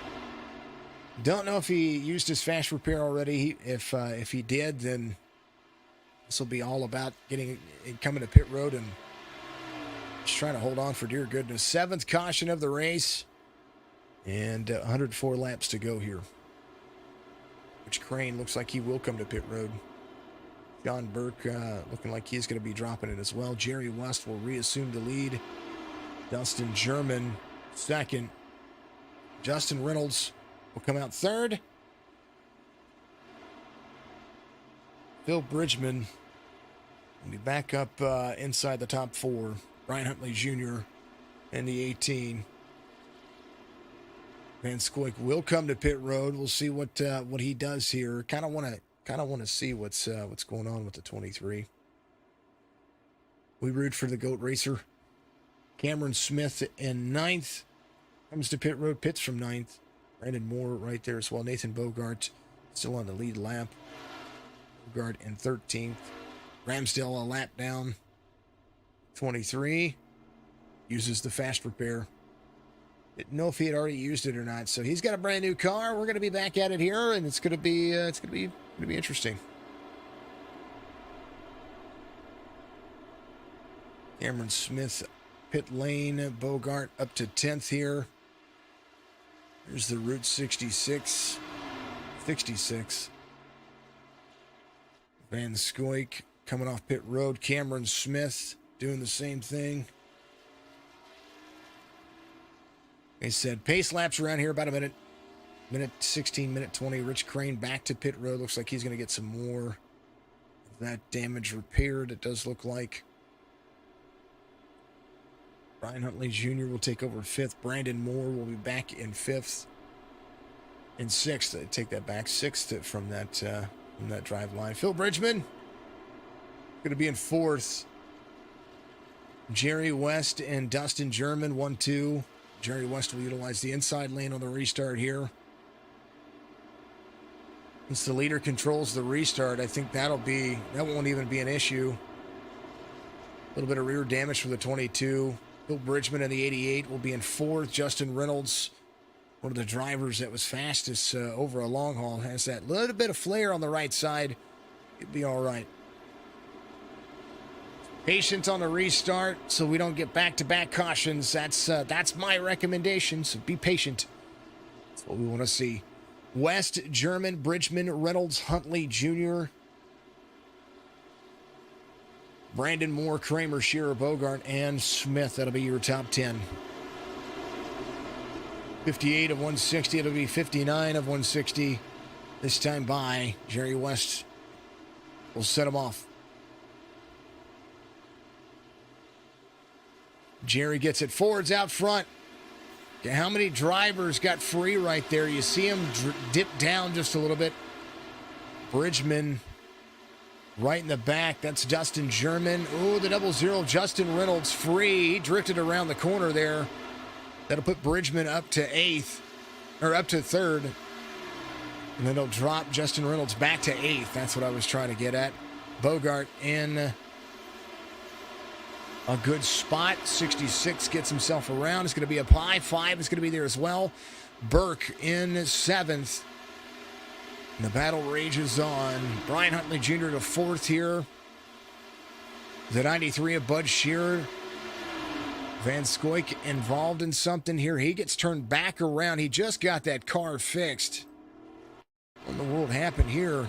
Don't know if he used his fast repair already. If he did, then this will be all about coming to pit road and just trying to hold on for dear goodness. 7th caution of the race. And 104 laps to go here. Which Crane looks like he will come to pit road. John Burke looking like he's going to be dropping it as well. Jerry West will reassume the lead. Dustin German second. Justin Reynolds will come out third. Phil Bridgman will be back up inside the top 4. Brian Huntley Jr. and the 18. Van Scoik will come to pit road. We'll see what he does here. Kind of want to see what's going on with the 23. We root for the GOAT racer. Cameron Smith in 9th. Comes to pit road, pits from 9th. Brandon Moore right there as well. Nathan Bogart still on the lead lap. Bogart in 13th. Ramsdale a lap down. 23. Uses the fast repair. Didn't know if he had already used it or not. So he's got a brand new car. We're going to be back at it here, and it's going to be interesting. Cameron Smith, pit lane. Bogart up to 10th here. Here's the Route 66. Van Scoik coming off pit road. Cameron Smith doing the same thing. They said pace laps around here about a minute. Minute 16, minute 20. Rich Crane back to pit road. Looks like he's going to get some more of that damage repaired, it does look like. Brian Huntley Jr. will take over 5th. Brandon Moore will be back in 5th. In 6th. I take that back. 6th from that drive line. Phil Bridgman going to be in 4th. Jerry West and Dustin German 1-2. Jerry West will utilize the inside lane on the restart here. Once the leader controls the restart, I think that won't even be an issue. A little bit of rear damage for the 22. Bill Bridgman in the 88 will be in 4th. Justin Reynolds, one of the drivers that was fastest over a long haul, has that little bit of flare on the right side. It'll be all right. Patience on the restart so we don't get back-to-back cautions. That's my recommendation, so be patient. That's what we want to see. West, German, Bridgman, Reynolds, Huntley Jr., Brandon Moore, Kramer, Shearer, Bogart, and Smith. That'll be your top 10. 58 of 160. It'll be 59 of 160. This time by Jerry West will set him off. Jerry gets it. Ford's out front. Okay, how many drivers got free right there? You see him dip down just a little bit. Bridgman right in the back. That's Dustin German. Oh, the 00. Justin Reynolds free. He drifted around the corner there. That'll put Bridgman up to 8th, or up to 3rd. And then it'll drop Justin Reynolds back to 8th. That's what I was trying to get at. Bogart in a good spot. 66 gets himself around. It's going to be up high. 5 is going to be there as well. Burke in 7th. And the battle rages on. Brian Huntley Jr. to 4th here. The 93 of Bud Shearer. Van Scoik involved in something here. He gets turned back around. He just got that car fixed. What in the world happened here? I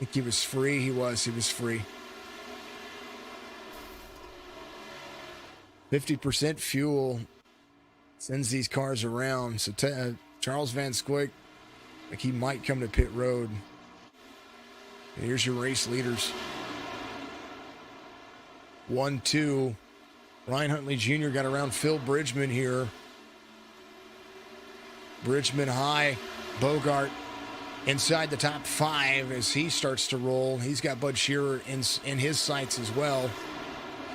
think he was free. He was free. 50% fuel sends these cars around. So Charles Van Scoik, like he might come to pit road. And here's your race leaders. 1-2. Ryan Huntley Jr. got around Phil Bridgman here. Bridgman high. Bogart inside the top 5 as he starts to roll. He's got Bud Shearer in his sights as well.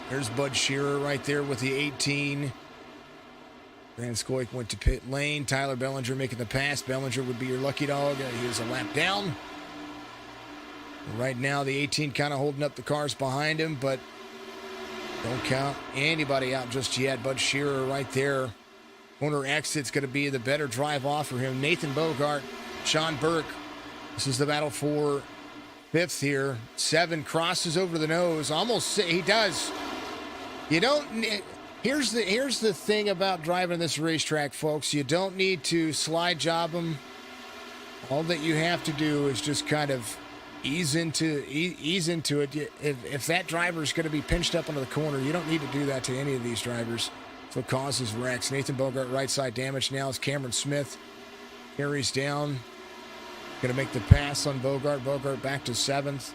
There's Bud Shearer right there with the 18. Van Scoik went to pit lane. Tyler Bellinger making the pass. Bellinger would be your lucky dog. He is a lap down. Right now, the 18 kind of holding up the cars behind him, but don't count anybody out just yet. Bud Shearer right there. Corner exit's going to be the better drive off for him. Nathan Bogart, Sean Burke. This is the battle for 5th here. 7 crosses over the nose. Almost, he does. You don't. Here's the thing about driving this racetrack, folks. You don't need to slide job them. All that you have to do is just kind of ease into it. If that driver is going to be pinched up into the corner, you don't need to do that to any of these drivers. So it causes wrecks. Nathan Bogart right side damage now as Cameron Smith carries down. Going to make the pass on Bogart. Bogart back to 7th.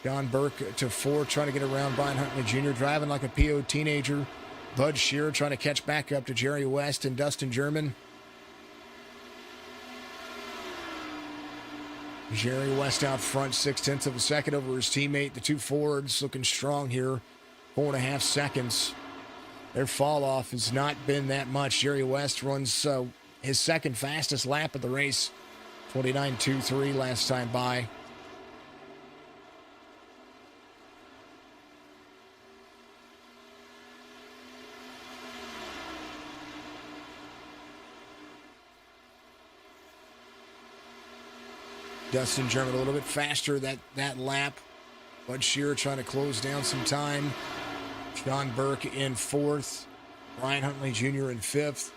John Burke to 4th, trying to get around Brian Huntley Jr., driving like a PO teenager. Bud Shearer trying to catch back up to Jerry West and Dustin German. Jerry West out front, 0.6 of a second over his teammate. The 2 Fords looking strong here, 4.5 seconds. Their fall off has not been that much. Jerry West runs his second fastest lap of the race, 29.23 last time by. Dustin German a little bit faster that lap. Bud Shearer trying to close down some time. John Burke in 4th. Ryan Huntley Jr. in 5th.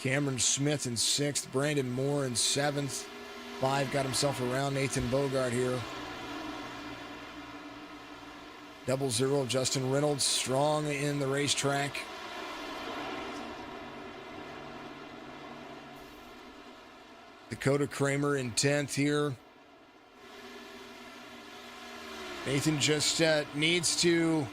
Cameron Smith in 6th. Brandon Moore in 7th. 5 got himself around Nathan Bogart here. 0-0 Justin Reynolds strong in the racetrack. Dakota Kramer in 10th here. Nathan just needs to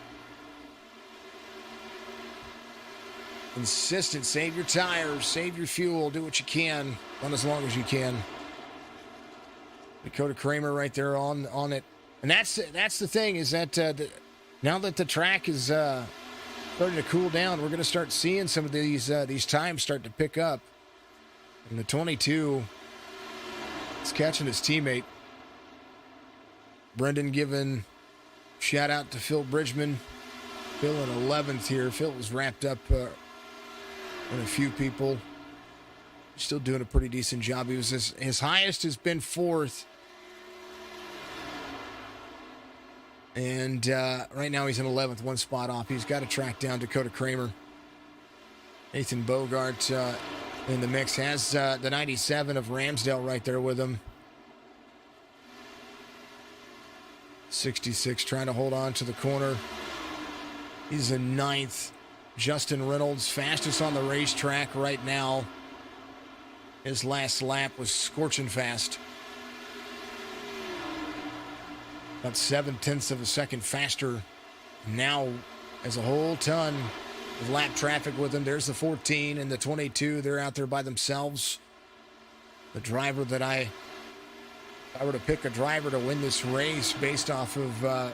consistent. Save your tires, save your fuel, do what you can, run as long as you can. Dakota Kramer right there on it, and that's the thing is that now that the track is starting to cool down, we're going to start seeing some of these times start to pick up. And the 22 is catching his teammate. Brendan giving shout out to Phil Bridgman. Phil in 11th here. Phil was wrapped up in a few people. Still doing a pretty decent job. He was his highest has been 4th. And right now he's in 11th, one spot off. He's got to track down Dakota Kramer. Nathan Bogart in the mix. Has the 97 of Ramsdale right there with him. 66 trying to hold on to the corner. He's in 9th. Justin Reynolds, fastest on the racetrack right now. His last lap was scorching fast. About 0.7 of a second faster. Now, as a whole ton of lap traffic with him. There's the 14 and the 22. They're out there by themselves. The driver that if I were to pick a driver to win this race based off of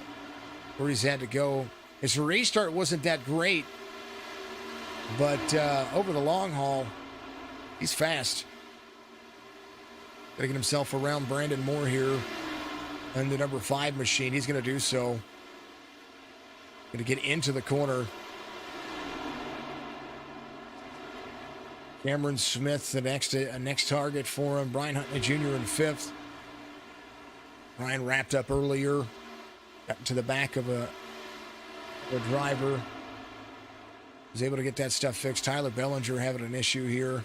where he's had to go, his restart wasn't that great, but over the long haul, he's fast. Gotta get himself around Brandon Moore here and the number 5 machine. He's gonna do so. Gonna get into the corner. Cameron Smith, the next target for him. Brian Huntley Jr. in fifth. Brian wrapped up earlier, got to the back of a driver. Was able to get that stuff fixed. Tyler Bellinger having an issue here.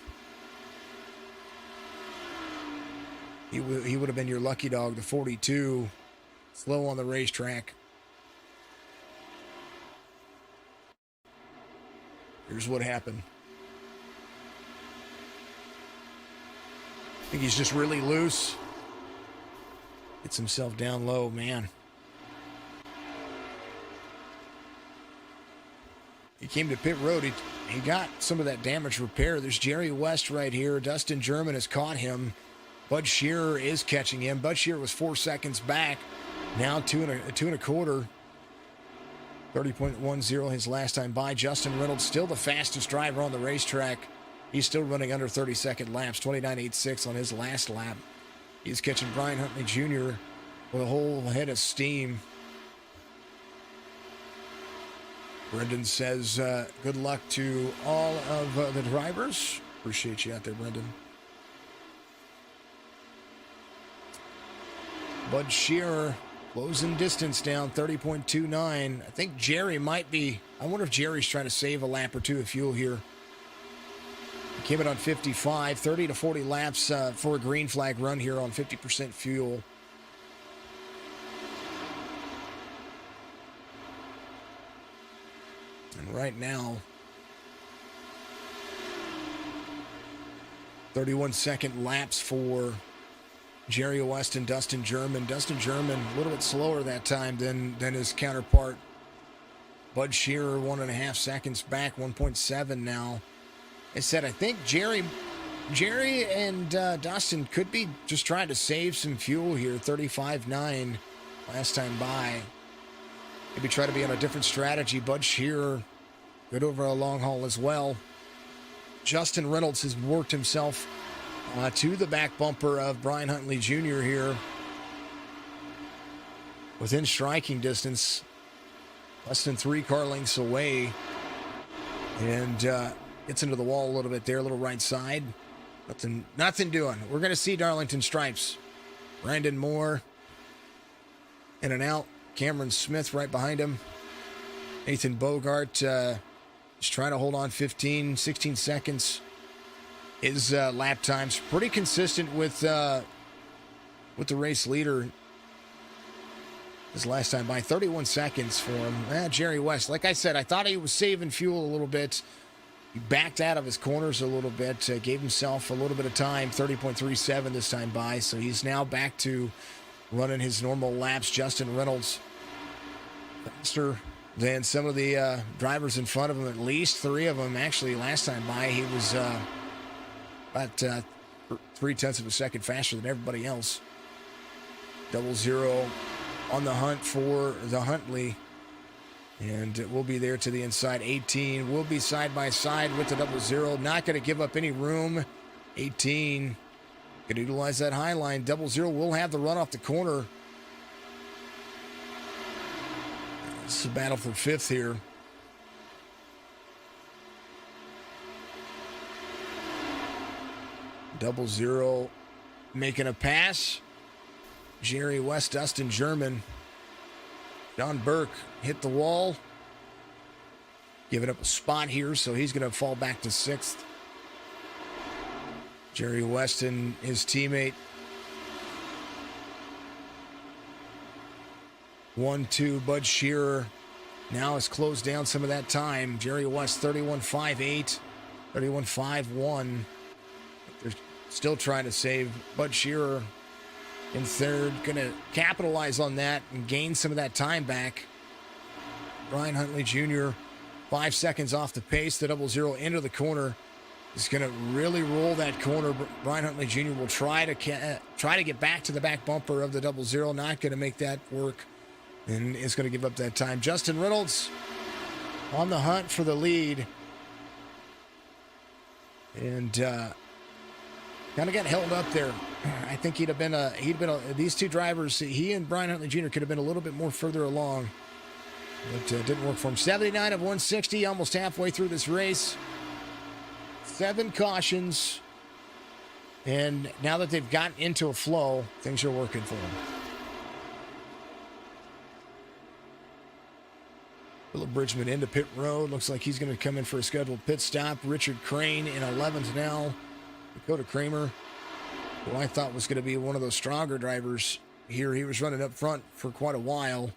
He would have been your lucky dog, the 42. Slow on the racetrack. Here's what happened. I think he's just really loose. Gets himself down low, man. He came to pit road. He got some of that damage repaired. There's Jerry West right here. Dustin German has caught him. Bud Shearer is catching him. Bud Shearer was 4 seconds back. Now two and a quarter. 30.10 his last time by. Justin Reynolds still the fastest driver on the racetrack. He's still running under 30-second laps. 29.86 on his last lap. He's catching Brian Huntley Jr. with a whole head of steam. Brendan says, good luck to all of the drivers. Appreciate you out there, Brendan. Bud Shearer closing distance down, 30.29. I think Jerry might be. I wonder if Jerry's trying to save a lap or two of fuel here. He came in on 55, 30 to 40 laps for a green flag run here on 50% fuel. And right now, 31-second laps for Jerry West and Dustin German. Dustin German a little bit slower that time than his counterpart. Bud Shearer 1.5 seconds back, 1.7 now. I said, I think Jerry and Dustin could be just trying to save some fuel here. 35.9 last time by. Maybe try to be on a different strategy. Bud Shearer good over a long haul as well. Justin Reynolds has worked himself to the back bumper of Brian Huntley Jr. here. Within striking distance. Less than 3 car lengths away. And gets into the wall a little bit there, a little right side. Nothing doing. We're going to see Darlington stripes. Brandon Moore in and out. Cameron Smith right behind him. Nathan Bogart just trying to hold on 15, 16 seconds. His lap time's pretty consistent with the race leader. His last time by 31 seconds for him. Jerry West, like I said, I thought he was saving fuel a little bit. He backed out of his corners a little bit, gave himself a little bit of time, 30.37 this time by. So he's now back to running his normal laps. Justin Reynolds faster than some of the drivers in front of him, at least 3 of them. Actually, last time by, he was about 0.3 of a second faster than everybody else. 00 on the hunt for the Huntley. And we'll be there to the inside. 18 will be side by side with the 00. Not going to give up any room. 18 going to utilize that high line. 00 will have the run off the corner. This is a battle for 5th here. Double zero making a pass. Jerry West, Dustin German. John Burke hit the wall. Giving up a spot here, so he's going to fall back to 6th. Jerry West and his teammate. 1-2, Bud Shearer now has closed down some of that time. Jerry West, 31.58, 31.51. They're still trying to save Bud Shearer in 3rd. Going to capitalize on that and gain some of that time back. Brian Huntley Jr., 5 seconds off the pace. The 00 into the corner. Is going to really roll that corner. Brian Huntley Jr. will try to get back to the back bumper of the 00. Not going to make that work. And is going to give up that time. Justin Reynolds on the hunt for the lead. And kind of got held up there. I think these two drivers, he and Brian Huntley Jr. could have been a little bit more further along. But didn't work for him. 79 of 160, almost halfway through this race. 7 cautions. And now that they've gotten into a flow, things are working for them. Philip Bridgman into pit road. Looks like he's going to come in for a scheduled pit stop. Richard Crane in 11th now. Dakota Kramer, who I thought was going to be one of those stronger drivers here. He was running up front for quite a while.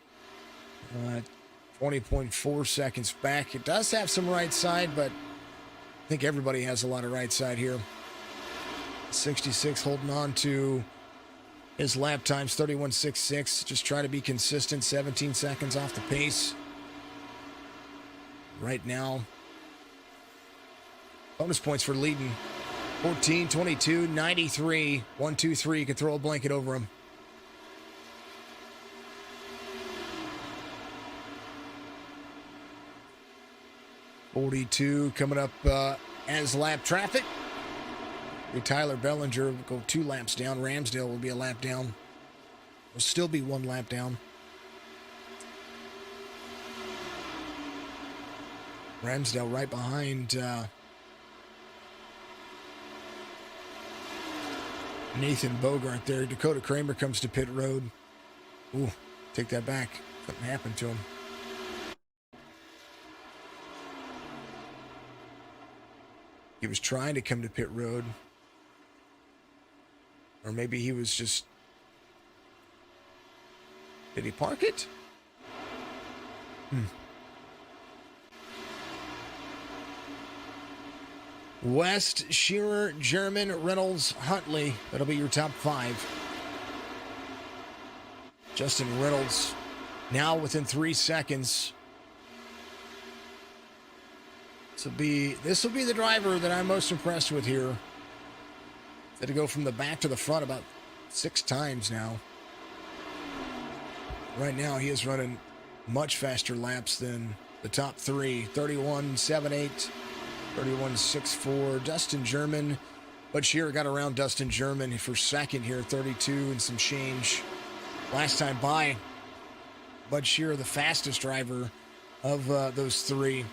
20.4 seconds back. It does have some right side, but I think everybody has a lot of right side here. 66 holding on to his lap times, 31.66. Just try to be consistent, 17 seconds off the pace. Right now, bonus points for leading. 14, 22, 93, 1, 2, 3. You can throw a blanket over him. .42 coming up as lap traffic. Tyler Bellinger will go 2 laps down. Ramsdale will be a lap down. Will still be 1 lap down. Ramsdale right behind Nathan Bogart there. Dakota Kramer comes to pit road. Ooh, take that back. Something happened to him. He was trying to come to pit road. Or maybe he was just... Did he park it? West, Shearer, German, Reynolds, Huntley. That'll be your top 5. Justin Reynolds now within 3 seconds. This will be the driver that I'm most impressed with here. Had to go from the back to the front about 6 times now. Right now, he is running much faster laps than the top 3. 31.78, 31.64. Dustin German. Bud Shearer got around Dustin German for second here, 32 and some change. Last time by, Bud Shearer, the fastest driver of those 3.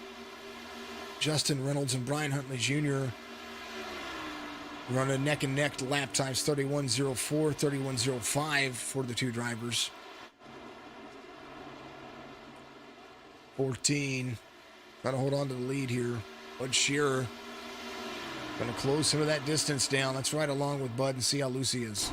Justin Reynolds and Brian Huntley Jr. running neck and neck lap times, 31.04, 31.05 for the 2 drivers. 14. Trying to hold on to the lead here. Bud Shearer going to close some of that distance down. Let's ride along with Bud and see how loose he is.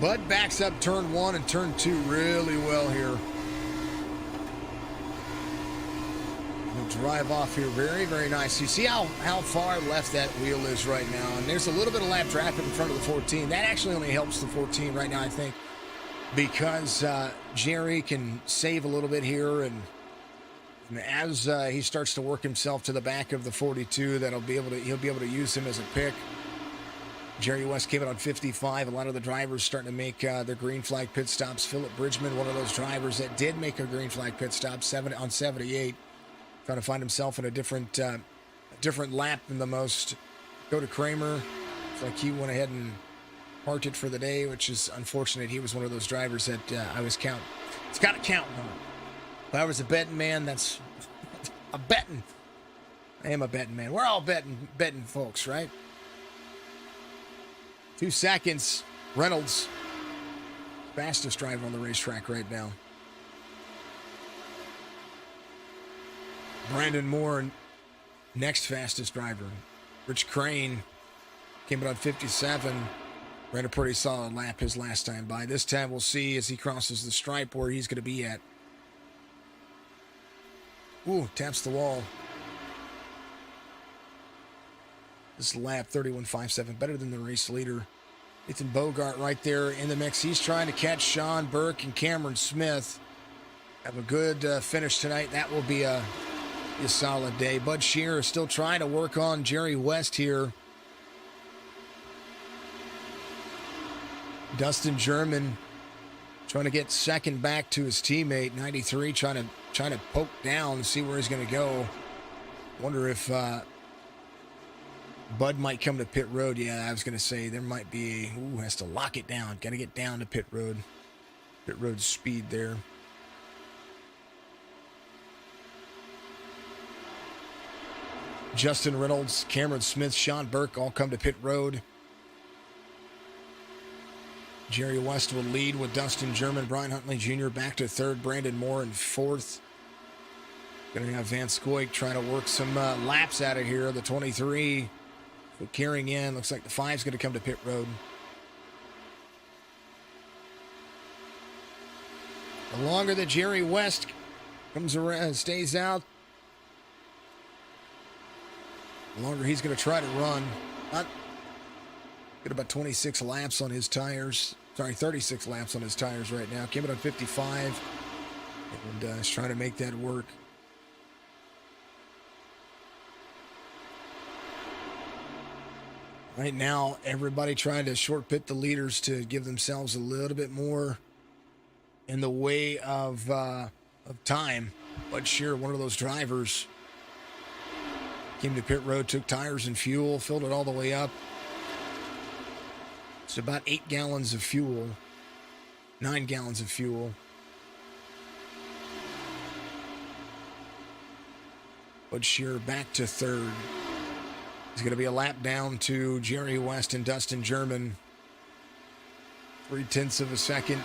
Bud backs up turn 1 and turn 2 really well here. He'll drive off here very, very nice. You see how far left that wheel is right now. And there's a little bit of lap traffic in front of the 14. That actually only helps the 14 right now, I think, because Jerry can save a little bit here. And as he starts to work himself to the back of the 42, he'll be able to use him as a pick. Jerry West came in on 55. A lot of the drivers starting to make their green flag pit stops. Philip Bridgman, one of those drivers that did make a green flag pit stop, on 78. Trying to find himself in a different lap than the most. Dakota Kramer, it's like he went ahead and parked it for the day, which is unfortunate. He was one of those drivers that I was counting. It's got to count on. If I was a betting man, that's a betting. I am a betting man. We're all betting folks, right? 2 seconds. Reynolds, fastest driver on the racetrack right now. Brandon Moore, next fastest driver. Rich Crane came in on 57. Ran a pretty solid lap his last time by. This time we'll see as he crosses the stripe where he's going to be at. Ooh, taps the wall. This lap, 31.57, better than the race leader. Nathan Bogart right there in the mix. He's trying to catch Sean Burke and Cameron Smith. Have a good finish tonight. That will be a A solid day. Bud Shearer still trying to work on Jerry West here. Dustin German trying to get second back to his teammate. 93 trying to poke down and see where he's going to go. Wonder if Bud might come to pit road. Yeah, I was going to say there might be. Ooh, has to lock it down. Got to get down to pit road. Pit road speed there. Justin Reynolds, Cameron Smith, Sean Burke all come to pit road. Jerry West will lead with Dustin German, Brian Huntley Jr. back to third, Brandon Moore in fourth. Going to have Van Scoik trying to work some laps out of here. The 23 carrying in. Looks like the 5's going to come to pit road. The longer that Jerry West comes around, stays out, the longer he's going to try to run. Got about 26 laps on his tires. Sorry, 36 laps on his tires right now. Came in on 55. And is trying to make that work. Right now, everybody trying to short pit the leaders to give themselves a little bit more in the way of time. But sure, one of those drivers came to pit road, took tires and fuel, filled it all the way up. It's about 8 gallons of fuel, 9 gallons of fuel. Bud Shearer back to third. He's going to be a lap down to Jerry West and Dustin German. 0.3 of a second.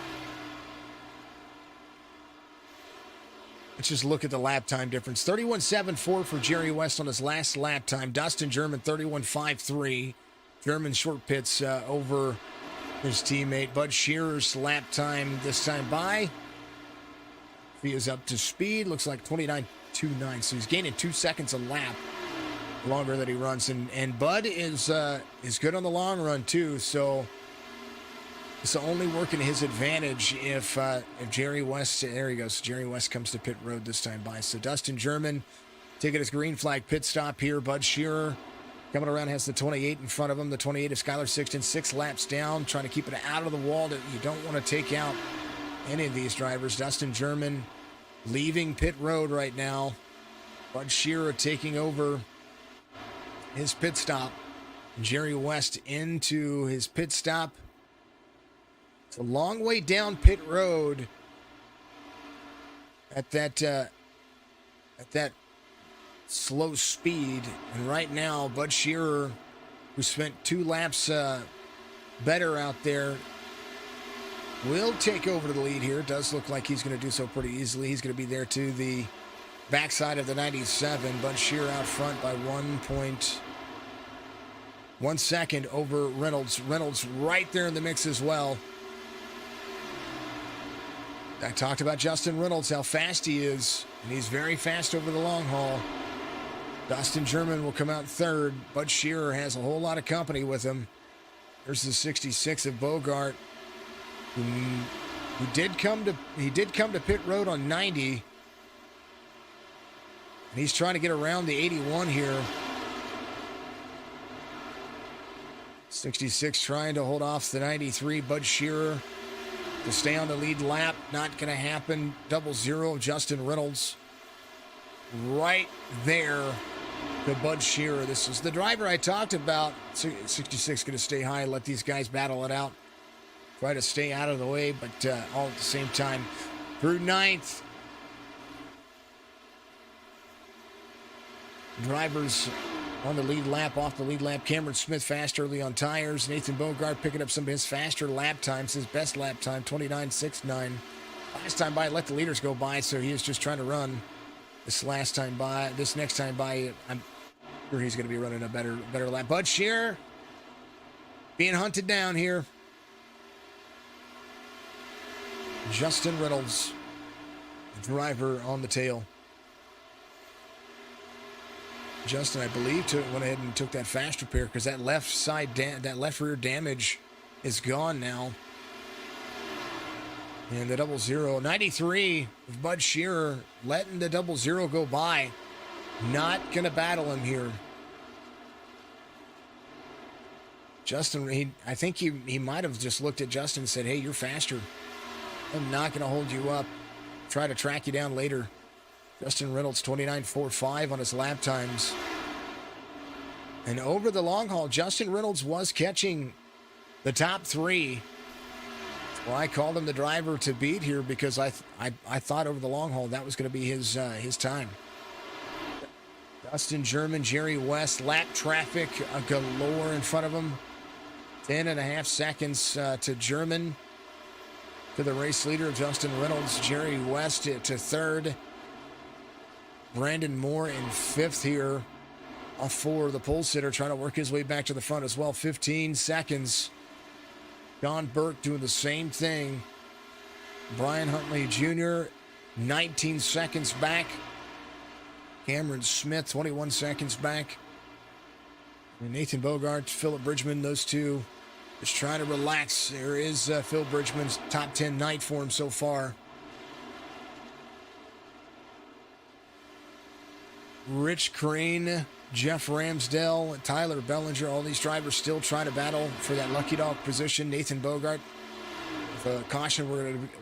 Let's just look at the lap time difference. 31.74 for Jerry West on his last lap time. Dustin German, 31.53. German short pits over his teammate. Bud Shearer's lap time this time by. He is up to speed. Looks like 29.29. So he's gaining 2 seconds a lap longer that he runs. And Bud is good on the long run too. So it's only working his advantage if Jerry West, there he goes. Jerry West comes to pit road this time by. So Dustin German taking his green flag pit stop here. Bud Shearer coming around, has the 28 in front of him. The 28 of Skylar Sixton, 6 laps down, trying to keep it out of the wall. You don't want to take out any of these drivers. Dustin German leaving pit road right now. Bud Shearer taking over his pit stop. Jerry West into his pit stop. It's a long way down pit road at that slow speed. And right now, Bud Shearer, who spent 2 laps better out there, will take over the lead here. It does look like he's going to do so pretty easily. He's going to be there to the backside of the 97. Bud Shearer out front by 1.1 second over Reynolds. Reynolds right there in the mix as well. I talked about Justin Reynolds, how fast he is, and he's very fast over the long haul. Dustin German will come out third. Bud Shearer has a whole lot of company with him. There's the 66 of Bogart, who did come to pit road on 90. And he's trying to get around the 81 here. 66 trying to hold off the 93. Bud Shearer to stay on the lead lap. Not going to happen. 00 Justin Reynolds right there to Bud Shearer. This is the driver I talked about. 66 going to stay high, let these guys battle it out. Try to stay out of the way, but all at the same time. Through 9th. Drivers on the lead lap, off the lead lap. Cameron Smith fast early on tires. Nathan Bogart picking up some of his faster lap times. His best lap time, 29.69. Last time by, let the leaders go by, so he is just trying to run this next time by. I'm sure he's going to be running a better lap. Bud Shearer being hunted down here. Justin Reynolds, driver on the tail. Justin, I believe, went ahead and took that fast repair because that left side, that left rear damage is gone now. And the 00, 93 of Bud Shearer letting the 00 go by. Not going to battle him here. Justin, I think he might have just looked at Justin and said, hey, you're faster. I'm not going to hold you up. Try to track you down later. Justin Reynolds, 29.45 on his lap times. And over the long haul, Justin Reynolds was catching the top three. Well, I called him the driver to beat here because I thought over the long haul that was going to be his time. Dustin German, Jerry West, lap traffic galore in front of him. 10.5 seconds to German, to the race leader, Justin Reynolds. Jerry West to third. Brandon Moore in fifth here for the pole sitter, trying to work his way back to the front as well. 15 seconds. John Burke doing the same thing. Brian Huntley Jr., 19 seconds back. Cameron Smith, 21 seconds back. And Nathan Bogart, Philip Bridgman, those two just trying to relax. There is Phil Bridgman's top 10 night for him so far. Rich Crane, Jeff Ramsdale, Tyler Bellinger, all these drivers still trying to battle for that lucky dog position. Nathan Bogart, if a caution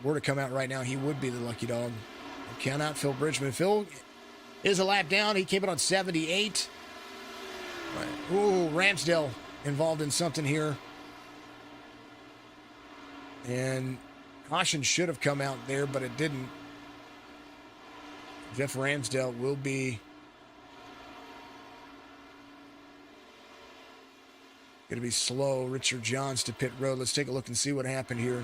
were to come out right now, he would be the lucky dog. Count out Phil Bridgman. Phil is a lap down. He came in on 78. Ooh, Ramsdale involved in something here. And caution should have come out there, but it didn't. Jeff Ramsdale will be going to be slow. Richard Johns to pit road. Let's take a look and see what happened here.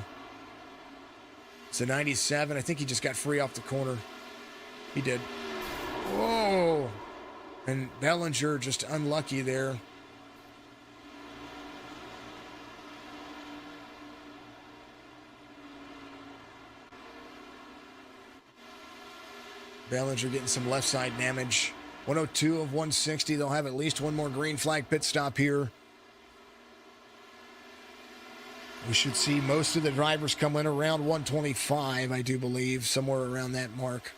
It's a 97. I think he just got free off the corner. He did. Whoa. And Bellinger just unlucky there. Bellinger getting some left side damage. 102 of 160. They'll have at least one more green flag pit stop here. We should see most of the drivers come in around 125, I do believe, somewhere around that mark.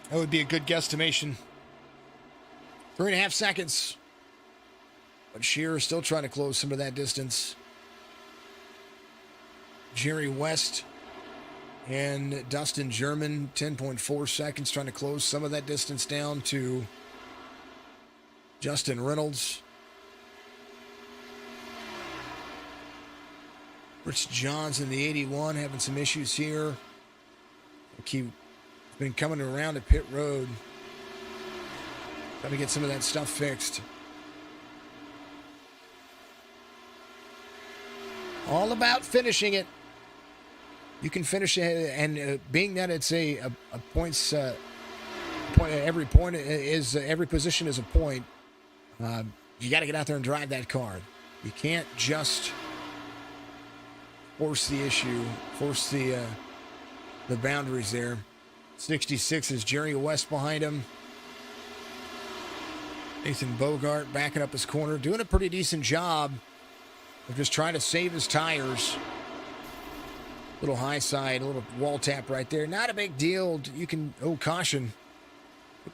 That would be a good guesstimation. 3.5 seconds. But Shearer still trying to close some of that distance. Jerry West and Dustin German, 10.4 seconds, trying to close some of that distance down to Justin Reynolds. Rich Johns in the 81 having some issues here. He's been coming around at pit road. Trying to get some of that stuff fixed. All about finishing it. You can finish it, and being that it's a points point, every point is every position is a point. You got to get out there and drive that car. You can't just force the issue, force the boundaries there. 66 is Jerry West behind him. Nathan Bogart backing up his corner, doing a pretty decent job of just trying to save his tires. Little high side, a little wall tap right there. Not a big deal. You can, caution.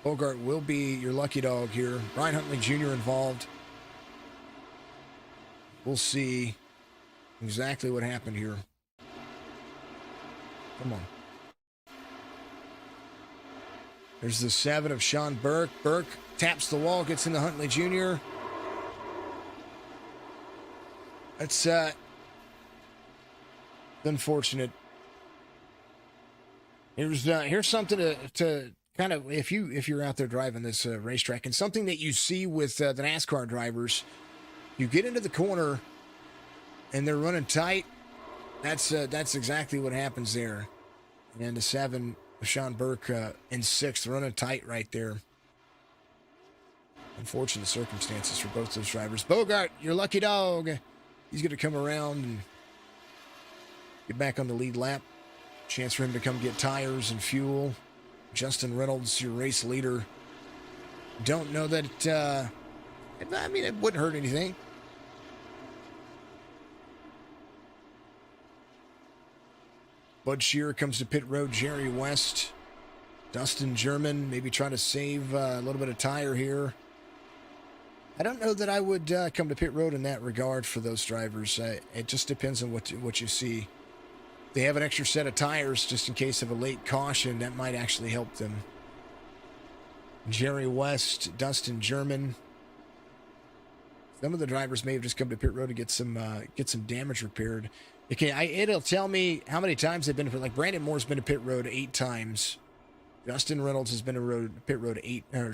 Bogart will be your lucky dog here. Brian Huntley Jr. involved. We'll see exactly what happened here. Come on. There's the 7 of Sean Burke. Burke taps the wall, gets into Huntley Jr. That's unfortunate. Here's something to kind of, if you're out there driving this racetrack, and something that you see with the NASCAR drivers, you get into the corner and they're running tight. That's exactly what happens there. And the 7, Sean Burke in 6th, running tight right there. Unfortunate circumstances for both those drivers. Bogart, your lucky dog. He's going to come around and get back on the lead lap. Chance for him to come get tires and fuel. Justin Reynolds, your race leader. Don't know that, it wouldn't hurt anything. Bud Shearer comes to pit road. Jerry West Dustin German maybe trying to save a little bit of tire here. I don't know that I would come to pit road in that regard for those drivers. It just depends on what you see. They have an extra set of tires just in case of a late caution. That might actually help them. Jerry West, Dustin German. Some of the drivers may have just come to pit road to get some damage repaired. Okay, it'll tell me how many times they've been. Like Brandon Moore's been to pit road 8 times. Justin Reynolds has been to pit road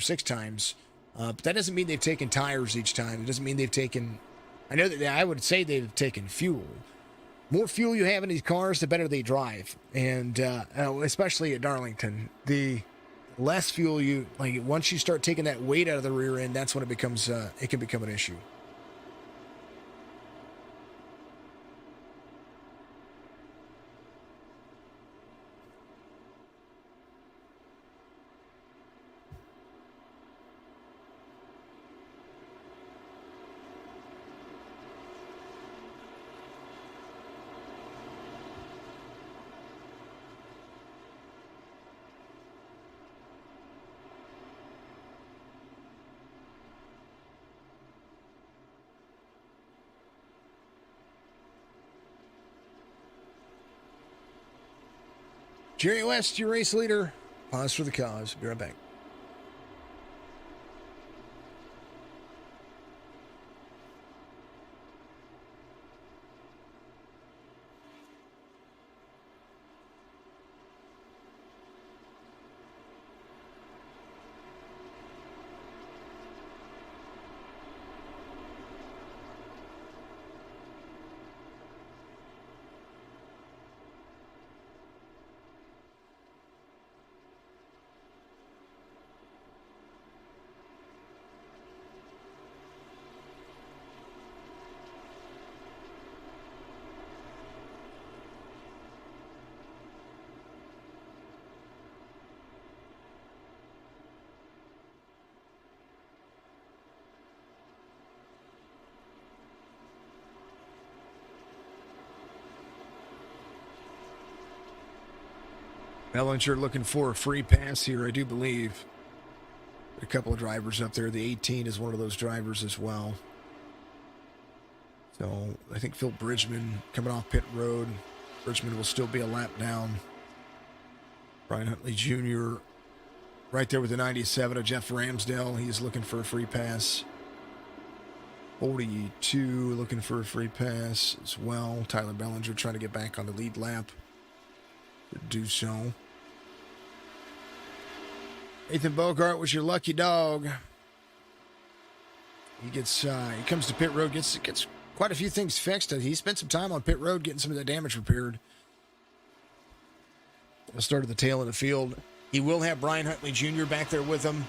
6 times. But that doesn't mean they've taken tires each time. It doesn't mean they've taken. I know that I would say they've taken fuel. More fuel you have in these cars, the better they drive, and especially at Darlington, the less fuel you like. Once you start taking that weight out of the rear end, that's when it becomes it can become an issue. Jerry West, your race leader. Pause for the cause. Be right back. Bellinger looking for a free pass here, I do believe. A couple of drivers up there. The 18 is one of those drivers as well. So I think Phil Bridgman coming off pit road. Bridgman will still be a lap down. Brian Huntley Jr. right there with the 97 of Jeff Ramsdale. He's looking for a free pass. 42 looking for a free pass as well. Tyler Bellinger trying to get back on the lead lap to do so. Nathan Bogart was your lucky dog. He comes to pit road, gets quite a few things fixed. He spent some time on pit road getting some of that damage repaired. Started the tail of the field. He will have Brian Huntley Jr. back there with him,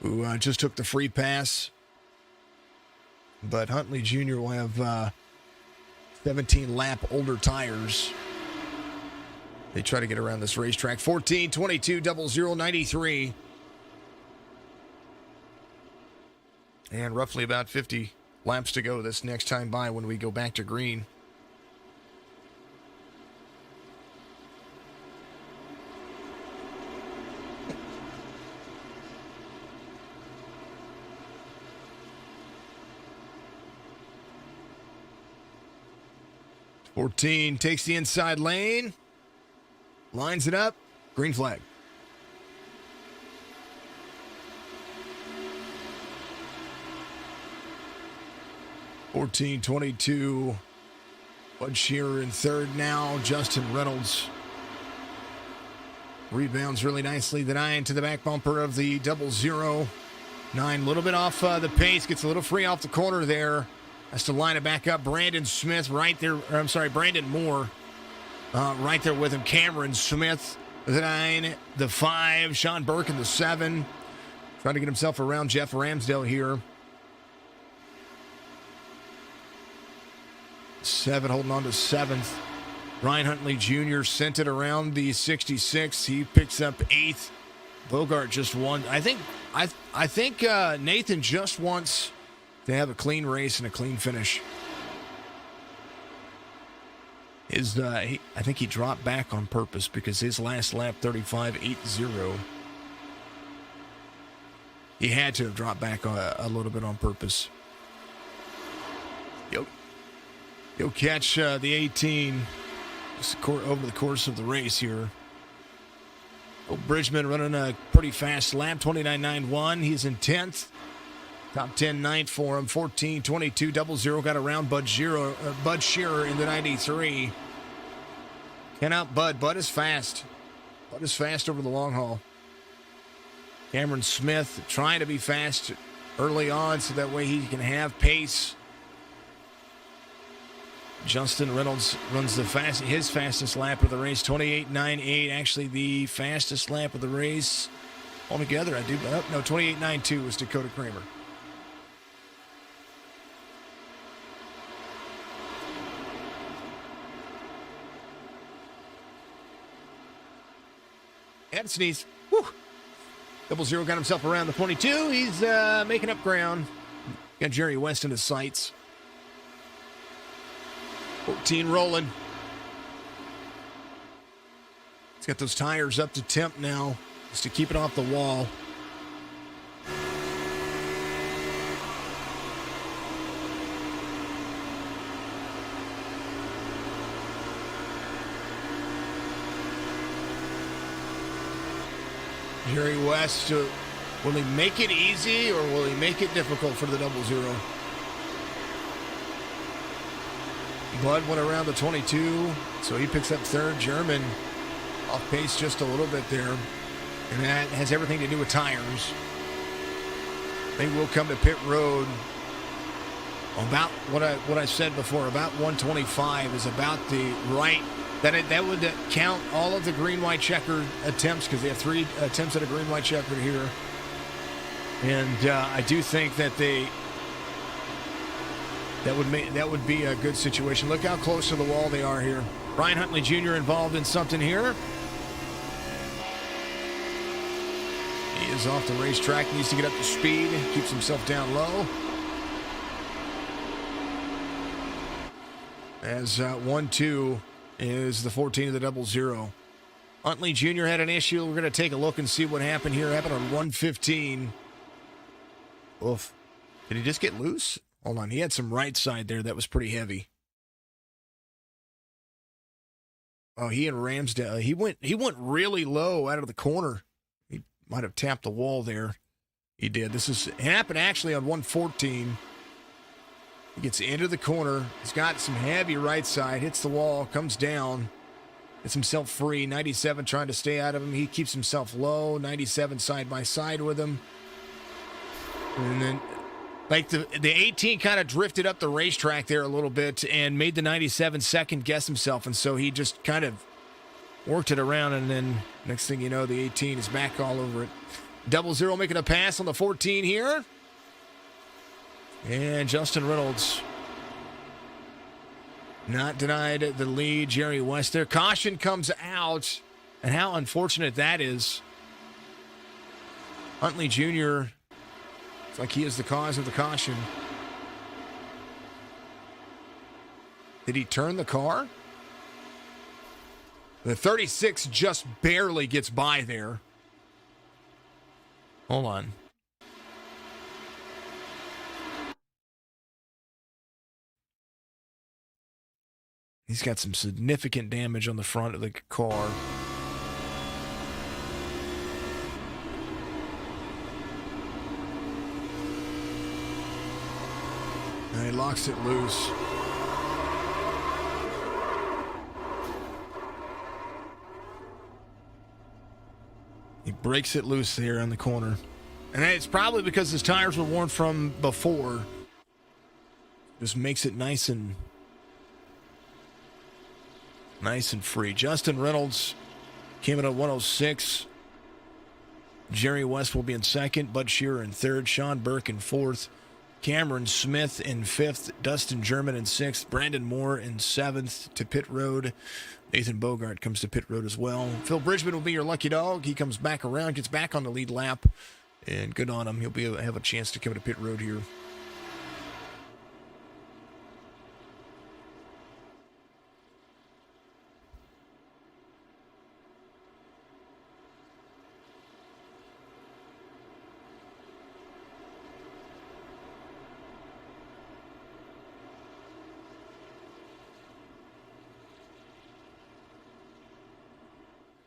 who just took the free pass. But Huntley Jr. will have 17 lap older tires. They try to get around this racetrack. 14, 22, 00, 93. And roughly about 50 laps to go this next time by when we go back to green. Fourteen takes the inside lane. Lines it up. Green flag. (14:22). Bud Shearer in third now. Justin Reynolds rebounds really nicely. The 9 to the back bumper of the 00. 9 a little bit off the pace. Gets a little free off the corner there. Has to line it back up. Brandon Smith right there. Brandon Moore. Right there with him. Cameron Smith, the 9, the 5, Sean Burke in the 7. Trying to get himself around Jeff Ramsdale here. 7 holding on to 7th. Ryan Huntley Jr. sent it around the 66. He picks up 8th. Bogart just won. I think Nathan just wants to have a clean race and a clean finish. I think he dropped back on purpose because his last lap 35.80. He had to have dropped back a little bit on purpose. He'll catch the 18 over the course of the race here. Bridgman running a pretty fast lap, 29.91. He's in 10th. Top 10 ninth for him, 14.22. 00 got around Bud Shearer in the 93. Can't out Bud. Bud is fast. Bud is fast over the long haul. Cameron Smith trying to be fast early on so that way he can have pace. Justin Reynolds runs his fastest lap of the race, 28.98. Actually, the fastest lap of the race altogether. 28.92 was Dakota Kramer. And sneeze. Woo. 00 got himself around the 22. He's making up ground. Got Jerry West in his sights. 14 rolling. He's got those tires up to temp now, just to keep it off the wall. Jerry West, will he make it easy or will he make it difficult for the 00? Bud went around the 22, so he picks up third. German off pace just a little bit there, and that has everything to do with tires. They will come to pit road about what I said before. About 125 is about the right. That would count all of the green-white checker attempts because they have 3 attempts at a green-white checker here, and I do think that that would be a good situation. Look how close to the wall they are here. Brian Huntley Jr. involved in something here. He is off the racetrack. Needs to get up to speed. Keeps himself down low. As 1-2 is the 14 of the 00. Huntley Jr. had an issue. We're going to take a look and see what happened here. It happened on 115. Oof. Did he just get loose? Hold on, he had some right side there that was pretty heavy. Oh, he and Ramsdale, he went really low out of the corner. He might have tapped the wall there. He did. It happened actually on 114. He gets into the corner. He's got some heavy right side, hits the wall, comes down, gets himself free. 97 trying to stay out of him. He keeps himself low. 97 side by side with him. And then like the 18 kind of drifted up the racetrack there a little bit and made the 97 second guess himself. And so he just kind of worked it around. And then next thing you know, the 18 is back all over it. 00 making a pass on the 14 here. And Justin Reynolds not denied the lead. Jerry West there. Caution comes out. And how unfortunate that is. Huntley Jr., it's like he is the cause of the caution. Did he turn the car? The 36 just barely gets by there. Hold on. He's got some significant damage on the front of the car. And he locks it loose. He breaks it loose there on the corner. And it's probably because his tires were worn from before. Just makes it nice and free. Justin Reynolds came in at 106. Jerry West will be in second. Bud Shearer in third. Sean Burke in fourth. Cameron Smith in fifth. Dustin German in sixth. Brandon Moore in seventh to pit road. Nathan Bogart comes to pit road as well. Phil Bridgman will be your lucky dog. He comes back around, gets back on the lead lap, and good on him. He'll have a chance to come to pit road here.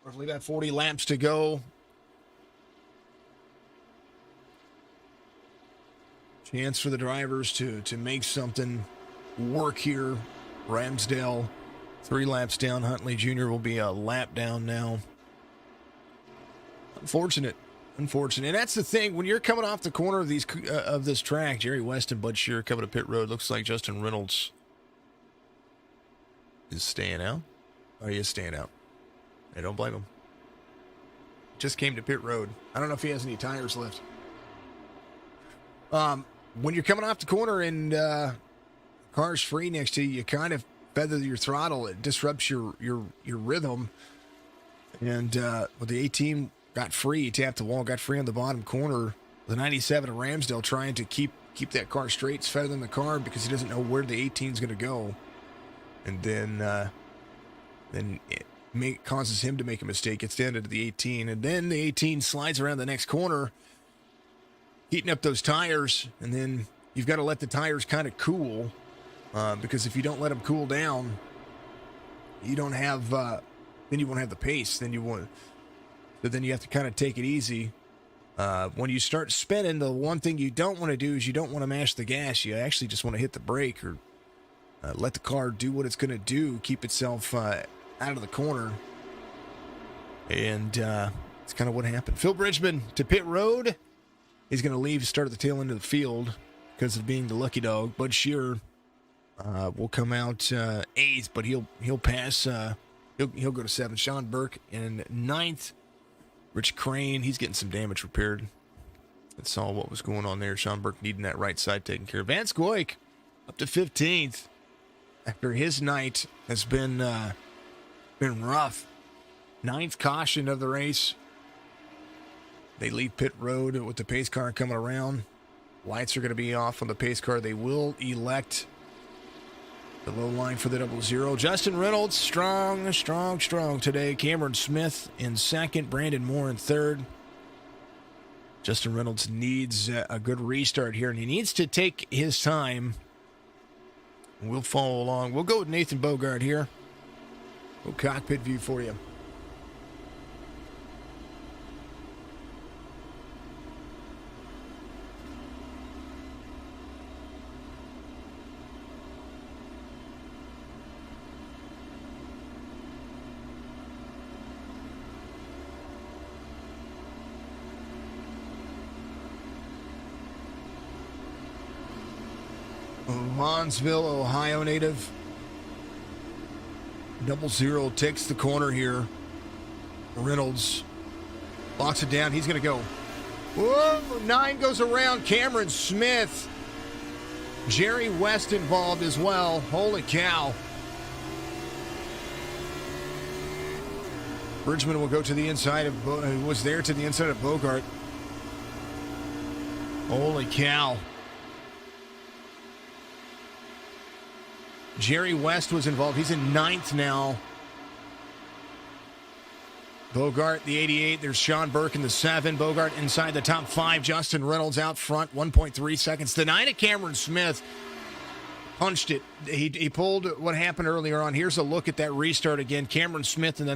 Roughly about 40 laps to go. Chance for the drivers to make something work here. Ramsdale, 3 laps down. Huntley Jr. will be a lap down now. Unfortunate. And that's the thing. When you're coming off the corner of this track, Jerry West and Bud Shearer coming to pit road. Looks like Justin Reynolds is staying out. Oh, he is staying out. I don't blame him. Just came to pit road. I don't know if he has any tires left. When you're coming off the corner and car's free next to you, you kind of feather your throttle. It disrupts your rhythm. And with the 18 got free, he tapped the wall, got free on the bottom corner. The 97 of Ramsdale trying to keep that car straight, feathering the car because he doesn't know where the 18 is going to go. And then it causes him to make a mistake. It's down to the 18. And then the 18 slides around the next corner, heating up those tires. And then you've got to let the tires kind of cool because if you don't let them cool down, you don't have, then you won't have the pace. Then you have to kind of take it easy. When you start spinning, the one thing you don't want to do is you don't want to mash the gas. You actually just want to hit the brake or let the car do what it's going to do, keep itself out of the corner. And it's kind of what happened. Phil Bridgman to pit road. He's going to leave to start at the tail end of the field because of being the lucky dog. Bud Shearer will come out 8th, but he'll pass. He'll go to 7th. Sean Burke in 9th. Rich Crane, he's getting some damage repaired. That's saw what was going on there. Sean Burke needing that right side taken care of. Vance Goik up to 15th after his night has been rough. 9th caution of the race. They leave pit road with the pace car coming around. Lights are going to be off on the pace car. They will elect the low line for the 00. Justin Reynolds, strong today. Cameron Smith in 2nd. Brandon Moore in 3rd. Justin Reynolds needs a good restart here, and he needs to take his time. We'll follow along. We'll go with Nathan Bogart here. We'll cockpit view for you. Lawrenceville, Ohio native. 00 takes the corner here. Reynolds locks it down. He's going to go. Whoa, 9 goes around. Cameron Smith. Jerry West involved as well. Holy cow. Bridgman will go to the inside of, was there to the inside of Bogart. Holy cow. Jerry West was involved. He's in 9th now. Bogart, the 88. There's Sean Burke in the 7. Bogart inside the top 5. Justin Reynolds out front, 1.3 seconds. The 9 of Cameron Smith punched it. He pulled what happened earlier on. Here's a look at that restart again. Cameron Smith in the